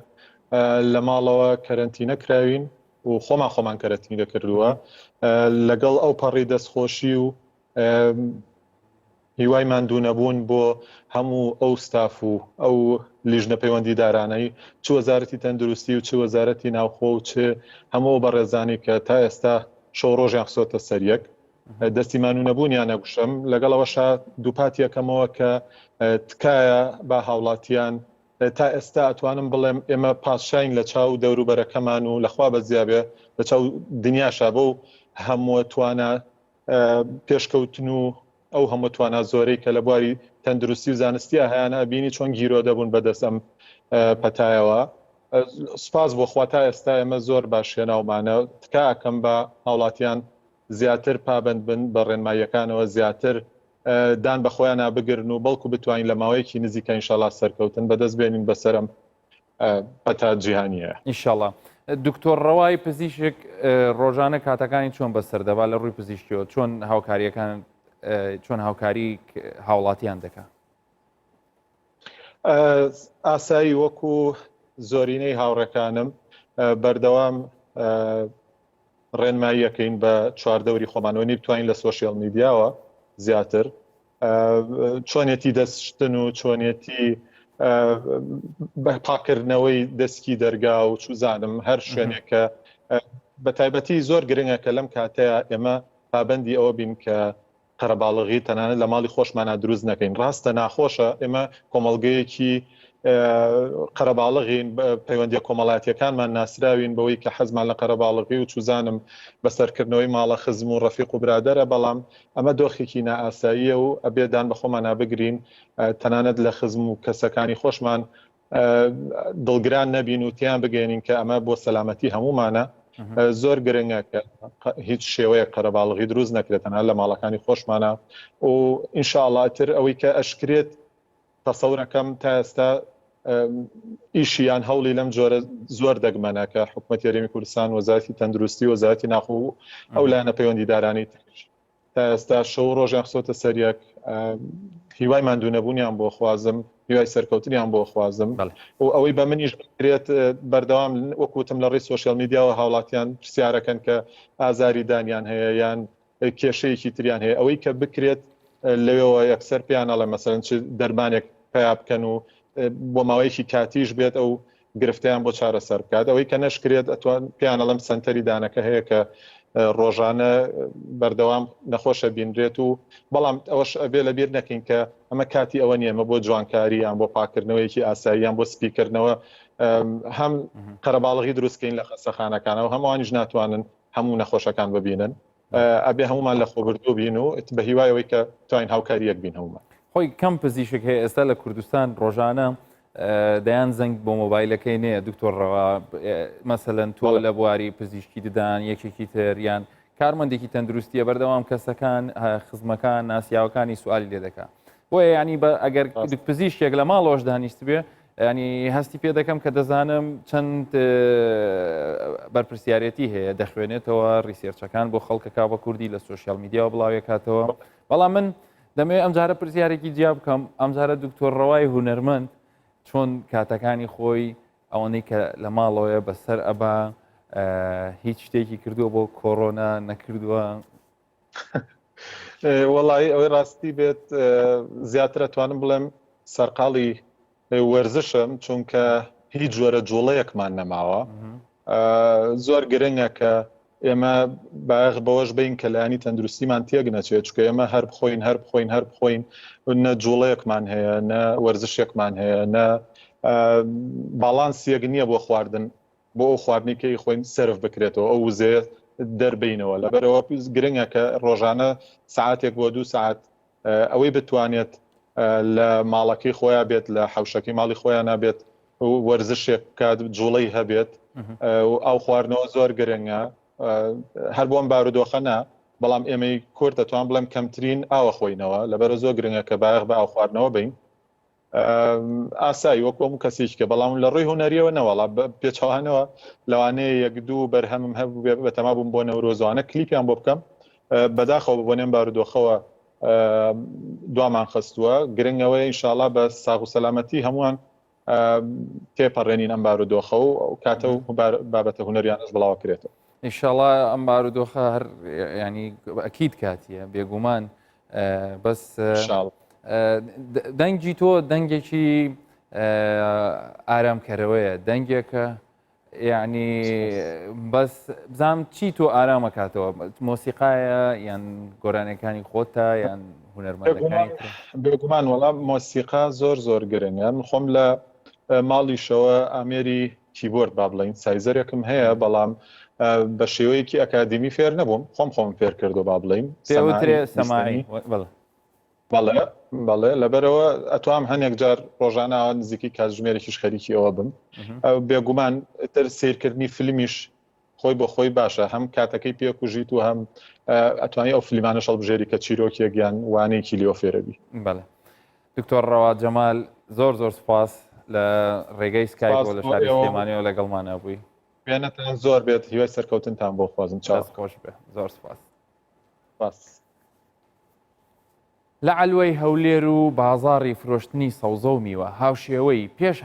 لە ماڵەوە کەرەنتینە کراوین و خۆمان کەرەنتینە کردووە لەگەڵ ئەو پەڕی دەستخۆشی و هیوای ماندوو نەبوون بۆ هەموو ئەو ستاف و ئەو لیژنە پەیوەندیدارانەی چ وەزارەتی تەندروستی و چ وەزارەتی ناوخۆ و چ هەموو بەڕێزانی کە تا ئێستا شەو ڕۆژیان خسۆتە سەر یەک دەستی ماندوو نەبوونیان نەگوشم لەگەڵەوەشا دووپات یەکەمەوە کە تکایە با هاوڵاتیان تا ئێستا ئەتوانم بڵێم ئێمە پاشاین لە چاو دەوروبەرەکەمان و لەخوا بەزیابێ لە چاو دنیاشا بۆ هەموو توانە پێشکەوتن و ئەو هەموو توانە زۆرەی کە لە بواری تەندروستی و زانستی هەیەە بینی چۆن گیرۆ دەبوون بەدەستم پەتایەوە. سپاس بۆ خوا تا ئێستا ئێمە زۆر باشێناومانە تکاکەم بە هاوڵاتیان زیاتر پابند بن بە ڕێنماییەکانەوە زیاتر دان بە خۆیان نابگرن و بەڵکو بتوانین لە ماوەیەکی نزیکە ئینشاڵا سەرکەوتن بەدەست بێنین بەسەرم پەتا جیهانیە ئینشاڵا. دکتۆر ڕەوای پزیشک ڕۆژانە کاتەکانی چۆن بەسەردەبا لە ڕووی پزیشکیەوە چۆن هاوکاریەکان چۆن هاوکاری هاوڵاتیان دەکات؟ ئاسایی وەکو زۆرینەی هاوڕێکانم بەردەوام ڕێنماییەکەین بە چواردەوری خۆمانەوە بتوانین لە سۆشیال میدیاوە زیاتر چۆنێتی دەستشتن و چۆنێتی پاکردنەوەی دەستکی دەرگا و چوزانم هەر شوێنێکە بە تایبەتی زۆر گرنگە کە لەم کاتەیە ئێمە پابەندی ئەوە بین کە قەرەباڵغی تەنانەت لە ماڵی خۆشمانە دروست نەکەین. ڕاستە ناخۆشە ئێمە کۆمەڵگەیەکی قەرەباڵغین پەیوەندی کۆمەڵاتیەکانمان ناسراوین بەوەی کە حەزمان لە قەرەباڵغی و چوزانم بەسەرکردنەوەی ماڵە خزم و ڕەفیق و برادەرە بەڵام ئەمە دۆخێکی نائاساییە و ئەبێدان بە خۆمان نابگرین تەنانەت لە خزم و کەسەکانی خۆشمان دڵگران نەبین و تیان بگەێنین کە ئەمە بۆ سەلامەتی هەمومانە زۆر گرنگە کە هیچ شێوەیە قەرەباڵغی دروست نەکرێتەنە لە ماڵەکانی خۆشمانە و ئینشاءڵڵا تر ئەوەی کە ئەشکرێت تەسەورەکەم تا ئێستا ئیشیان هەوڵی لەم جۆرە زۆر دەگمەنە کە حکوومەتی هەرێمی کوردستان وەزارەتی تەندروستی وەزارەتی ناخۆ ئەو لایەنە پەیوەندیدارانی تا ئێستا شەو ڕۆژیان خسۆتە سەریەک هیوای ماندوونەبوونیان بۆ خوازم هیوای سەرکەوتنیان بۆ خوازم و ئەوەی بە منیش بکرێت بەردەوام وەکوتم لە ڕێی سۆشیال میدیاوە هاوڵاتیان پرسیارەکەن کە ئازاری دانیان هەیە یان کێشەیەکی تریان هەیە ئەوەی کە بکرێت لەوێەوە یەکسەر پیانەڵێ مەسەرەن چ دەرمانێک پیا بکەن و بۆ ماوەیەکی کاتیش بێت ئەو گرفتیان بۆ چارەسەر بکات ئەوەی کە نەشکرێت ئەتوان پیانەڵم سنتەری دانەکە هەیە کە ڕۆژانە بەردەوام نەخۆشە بینرێت و بەڵام ئەوەش ئەبێ لە بیر نەکەین کە ئەمە کاتی ئەوە نیە ئەمە بۆ جوانکاری یان بۆ پاکردنەوەیەکی ئاساییان بۆ سپیکردنەوە هەم قەرەباڵغی دروستکەین لە خەستەخانەکانەوە هەمووانیش ناتوانن هەموو نەخۆشەکان ببینن ئەبێ هەمومان لە خۆبردوو بین و بە هیوایەوەی کە توانین هاوکاریەک بین هەمومان خۆی کەم پزیشک هەیە ئێستا لە کوردستان ڕۆژانە دەیان زەنگ بۆ مۆبایلەکەی نەیە دکتۆرڕەوە مەسەلەن تۆ لە بواری پزیشکی ددان یەکێکی تر یان کارمەندێکی تەندروستیە بەردەوام کەسەکان خزمەکان ناسیاوەکانی سوالی لێ دەکات بۆیە ینی ئەگەر پزیشکێک لە ماڵەوەش دانیشت بێ ینی هەستی پێ دەکەم کە دەزانم چەند بەرپرسیارەتی هەیە دەخوێنێتەوە ریسێرچەکان بۆ خەڵکەکە بە کوردی لە سوۆشیال میدیاوە بڵاوێکاتەوە بەڵام من دەمەوێت ئەمجارە پرسیارێکی جیا بکەم ئەمجارە دکتۆرڕەوای هونەرمەند چۆن کاتەکانی خۆی ئەوەی کە لە ماڵەوەیە بەسەر ئەبا هیچ شتێکی کردووە بۆ کۆڕۆنا نەکردووە وەڵی ئەوەی ڕاستی بێت زیاتر ئەتوانم بڵێم سەرقاڵی وەرزشم چونکە هیچ جۆرە جوڵەیەکمان نەماوە زۆر گرنگە کە ئێمە باغ بەوەش بین کە لایانی تەندروستیمان تێک نەچێت چکە ئێمە هەر بخۆین هەر بخۆین هەر بخۆین نە جوڵەیەکمان هەیە نە وەرزشێکمان هەیە نە باڵانسیەک نییە بۆ خواردن بۆ ئەو خواردنیکەی خۆین سرف بکرێتەوە ئەو وزەیە دەربینەوە لەبەرەوە گرنگە کە ڕۆژانە ساعتێک بۆ 2 ساعت ئەوەی بتوانێت لە ماڵەکەی خۆیان بێت لە حوشەکەی ماڵی خۆیان نابێت وەرزشێک کات جوڵەی هەبێت ئەو خواردنەوە زۆر گرنگە هەر بۆم بارودۆخەنە بەڵام ئێمەی کورد دەتوان بڵێم کەمترین ئاوە خۆینەوە لەبەرە زۆر گرنگە کە باغ بە ئاو خواردنەوە بین ئاسایی وەک هەموو کەسێککە بەڵام لە ڕووی هوەریەوە نەوەڵا پێچوانەوە لەوانەیە 1-2 بەرهەمم هەبوو بەتەما بووم بۆ نەورۆزوانە کلیپیان بۆ بکەم بەداخەوە بۆنێم بارودۆخەوە دوامان خستووە گرنگەوەی ئینشاءڵا بە ساغ و سەلامەتی هەمووان تێپەڕێنین ئەم بارودۆخە و کاتە و بابەتە هوەریانش بڵاو کرێتەوە ئینشاءڵا ئەم بارودۆخە هەر ینی ئەکید کاتیە بێگومان بەس دەنگی تۆ دەنگێکی ئارامکەرەوەیە دەنگێکە یعنی بەس بزانم چی تۆ ئارامەکاتەوە مۆسیقایە یان گۆرانەکانی خۆتە یان هونەرمەندەکانی بێگومان وەڵام مۆسیقا زۆر زۆر گرنگە من خۆم لە ماڵیشەوە ئامێری کیبۆرد با بڵین سایزەرێکم هەیە بەڵام بە شێوەیەکی ئەکادمی فێر نەبووم خۆم فێر کردو با بڵین سەماعی بەڵێ لەبەرەوە ئەتوام هەنێک جار ڕۆژانە نزیکی کاتژمێرێکیش خەریکی ئەوە بم بێگومان تر سیرکردنی فیلمیش خۆی بۆ خۆی باشە هەم کاتەکەی پێکوژیت و هەم ئەتوانی ئەو فیلمانە شەڵبژێری کە چیرۆکیەک یان وانەیەکی لێوە فێرەبی بەڵێ دکتۆر ڕەوات جەمال زۆر سوپاس لە ڕێگەی سکایپ لە شاری سلێمانیەوە لەگەڵمانە بووی وێنەتان زۆر بێت هیوای سەرکەوتنتان بۆ خوازم خۆش بێ زۆر سپاس لە علوەی هەولێر و بازاڕی فرۆشتنی سەوزە و میوە هاوشێوەی پێش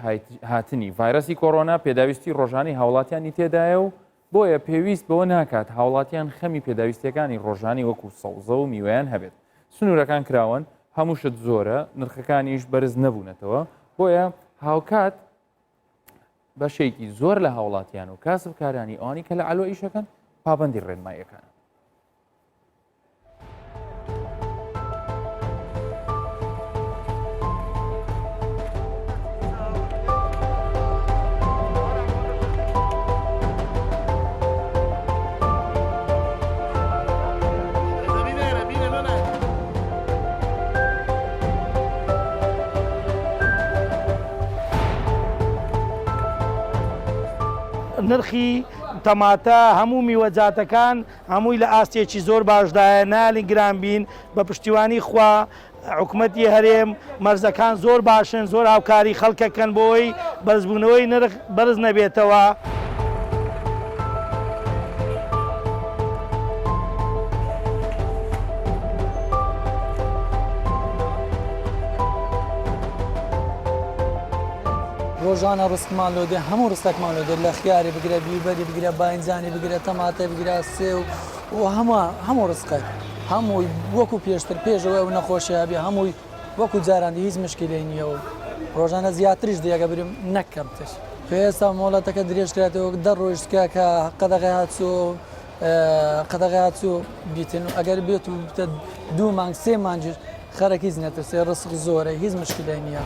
هاتنی ڤایرەسی کۆڕۆنا پێداویستی ڕۆژانی هاوڵاتیانی تێدایە و بۆیە پێویست بەوە ناکات هاوڵاتیان خەمی پێداویستیەکانی ڕۆژانی وەکو سەوزە و میوەیان هەبێت سنوورەکان کراون هەمووشت زۆرە نرخەکانیش بەرز نەبوونەتەوە بۆیە هاوکات بەشێکی زۆر لە هاوڵاتیان و کاسبکارانی ئەوانی کە لە علوە ئیشەکەن پابەندی ڕێنماییەکان نرخی تەماتە هەموو میوەجاتەکان هەمووی لە ئاستێکی زۆر باشدایە نالی گران بین بە پشتیوانی خوا حکوومەتی هەرێم مەرزەکان زۆر باشن زۆر هاوکاری خەڵکەکەن بۆی بەرزبوونەوەی نرخ بەرز نەبێتەوە. ڕۆژانە ڕستمان لۆ دێ هەموو ڕستێکمان لۆ دێ لە خیاری بگرە بیبەری بگرە باینجانی بگرە تەماتە بگرە سێ و هەموو ڕستقێک هەمووی وەکو پێشتر پێشەوە ئەو نەخۆشیە بێ هەمووی وەکو جاران هیچ مشکلەی نییە و ڕۆژانە زیاتریش دێگە بریم نەکەمتر پێێستا مۆڵەتەکە درێژکرێتەوە دە ڕۆژکە کە قەدەغی هاتچوو بیتن و ئەگەر بێت و بتە 2 مانگ 3 مانجر خەرەکی زنێتە سێ ڕسق زۆرە هیچ مشکلەی نییە.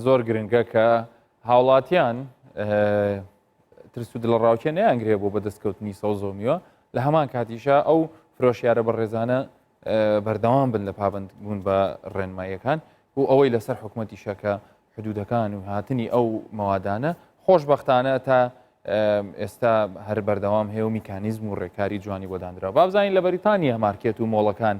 زۆر گرنگە کە هاوڵاتیان ترس و دڵڕاوکێ نەیانگرێ بۆ بەدەستکەوتنی سەوزۆمیوە لە هەمان کاتیشە ئەو فرۆشیارە بەڕێزانە بەردەوام بن لە پابند بوون بە ڕێنماییەکان و ئەوەی لەسەر حکوومەتیشە کە حدودەکان و هاتنی ئەو مەوادانە خۆشبەختانە تا ئێستا هەر بەردەوام هەیە و میکانیزم و ڕێکاری جوانی بۆدانرا. بابزانین لە بەریتانیا مارکێت و مۆڵەکان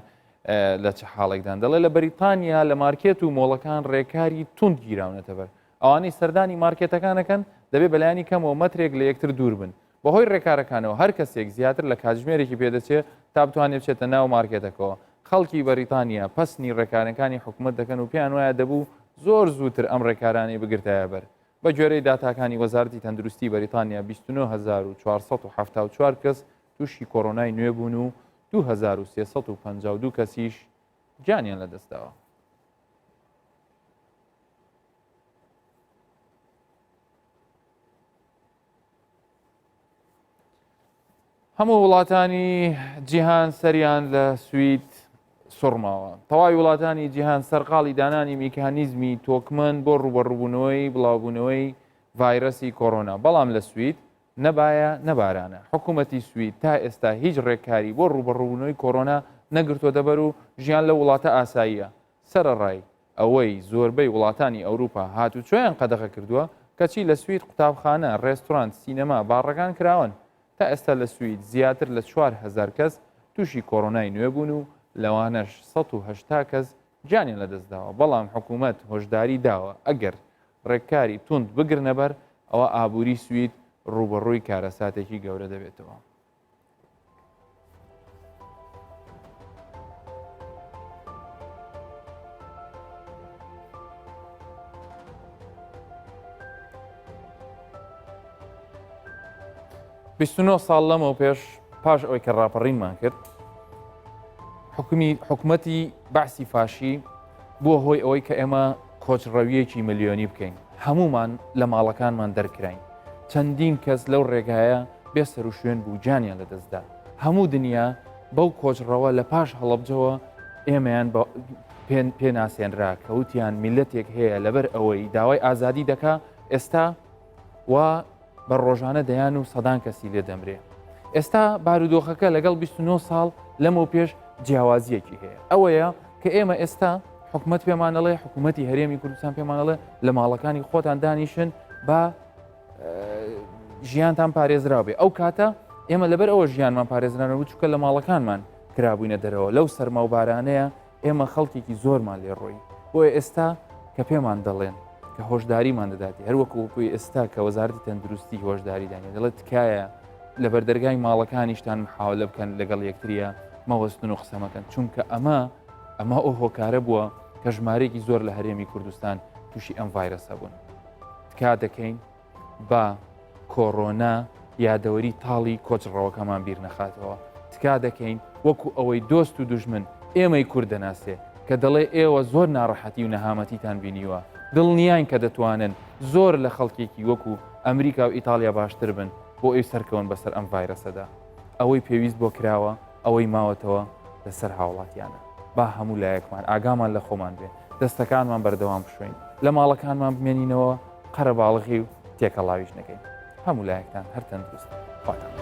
لە چه حاڵێکدان دەڵێ لە بەریتانیا لە مارکێت و مۆڵەکان ڕێکاری تند گیراونەتە بەر ئەوانەی سەردانی مارکێتەکانەکەن دەبێت بەلایانی کەمەوە مەترێک لە یەکتر دوور بن بەهۆی ڕێکارەکانەوە هەر کەسێک زیاتر لە کاتژمێرێکی پێدەچێت تا بتوانێت بچێتە ناو مارکێتەکەەوە. خەڵکی بەریتانیا پەسنی ڕێکارەکانی حکوومەت دەکەن و پێیان وایە دەبوو زۆر زووتر ئەم ڕێکارانی بگرتایە بەر. بە گوێرەی داتاکانی وەزارەتی تەندروستی بەریتانیا 29474 کەس تووشی کۆڕۆنای نوێ بوون و 2352 کەسیش جانیان لەدەستداوە. هەموو وڵاتانی جیهان سەریان لە سوید سوڕماوە. تەواوی وڵاتانی جیهان سەرقاڵی دانانی میکانیزمی تۆکمەند بۆ ڕوبەڕووبوونەوەی بڵاوبوونەوەی ڤایرەسی کۆڕۆنا. بەڵام لە سوید نەبایە نەبارانە. حکوومەتی سوید تا ئێستا هیچ ڕێککاری بۆ ڕوبەڕووبوونەوەی کۆڕۆنا نەگرتووە دەبەر و ژیان لە وڵاتە ئاساییە. سەرەڕای ئەوەی زۆربەی وڵاتانی ئەوروپا هاتوچۆیان قەدەغە کردووە کەچی لە سوید قوتابخانە، ڕێستۆرانت، سینەما، باڕەکان کراون. تا ئێستا لە سوید زیاتر لە 4000 کەس تووشی کۆڕۆنای نوێ بوون و لەوانەش 180 کەس جانیان لەدەستداوە. بەڵام حکوومەت هۆشداری داوە ئەگەر ڕێککاری تند بگرنە بەر ئەوە ئابووری سوید ڕوبەڕووی کارەساتێکی گەورە دەبێتەوە. ساڵ لەمەوە پاش ئەوەی کە ڕاپەڕینمان کرد حکوومەتی باسی فاشی بووە هۆی ئەوەی کە ئێمە کۆچڕەویەکی ملیۆنی بکەین. هەمومان لە ماڵەکانمان دەرکراین. چەندین کەس لەو ڕێگایە بێسەر و شوێن بوو جانیان لەدەستدا. هەموو دنیا بەو کۆچڕەوە لە پاش هەڵەبجەوە ئێمەیان پێناسێنرا کەوتیان میلەتێک هەیە لەبەر ئەوەی داوای ئازادی دەکا ئێستا وا بە ڕۆژانە دەیان و سەدان کەسی لێ دەمرێ. ئێستا بارودۆخەکە لەگەڵ 29 ساڵ لەمەوە پێش جیاوازیەکی هەیە. ئەوەیە کە ئێمە ئێستا حکوومەت پێمانەڵێ حکوومەتی هەرێمی کوردستان پێمانەڵێ لە ماڵەکانی خۆتان دانیشن بە ژیانتان پارێزرا بێ. ئەو کاتە ئێمە لەبەر ئەوە ژیانمان پارێزرانەوە چووکە لە ماڵەکانمان کرابووینە دەرەوە. لەو سەرما و بارانەیە ئێمە خەڵکێکی زۆرمان لێ ڕۆی. بۆیە ئێستا کە پێمان دەڵێن کە هۆشداریمان دەداتی هەروەکوی ئێستا کە وەزارەتی تەندروستی هۆشداری دانێت دەڵێت تکایە لە بەردەرگای ماڵەکانیشتان محاولە بکەن لەگەڵ یەکتریە مەوەستن و قسەمەکەن چونکە ئەمە ئەو هۆکارە بووە کە ژمارەیەکی زۆر لە هەرێمی کوردستان تووشی ئەم ڤایرەسە بوون. تکا دەکەین بە کۆڕۆنا یادەوەری تاڵی کۆچڕەوەکەمان بیر نەخاتەوە. تکا دەکەین وەکو ئەوەی دۆست و دوژمن ئێمەی کورد دەناسێ کە دەڵێ ئێوە زۆر ناڕەحەتی و نەهامەتیتان بینیوە. دڵنیان کە دەتوانن زۆر لە خەڵکێکی وەکو ئەمریکا و ئیتالیا باشتر بن بۆ ئەوی سەرکەون بەسەر ئەم ڤایرەسەدا. ئەوەی پێویست بۆ کراوە ئەوەی ماوەتەوە لەسەر هاوڵاتیانە. با هەموو لایەکمان ئاگامان لە خۆمان بێ دەستەکانمان بەردەوام بشوین لە ماڵەکانمان بمێنینەوە قەرەباڵغی و تێکەڵاویش نەکەین. هەموو لایەکتان هەر تەندروست خواتان.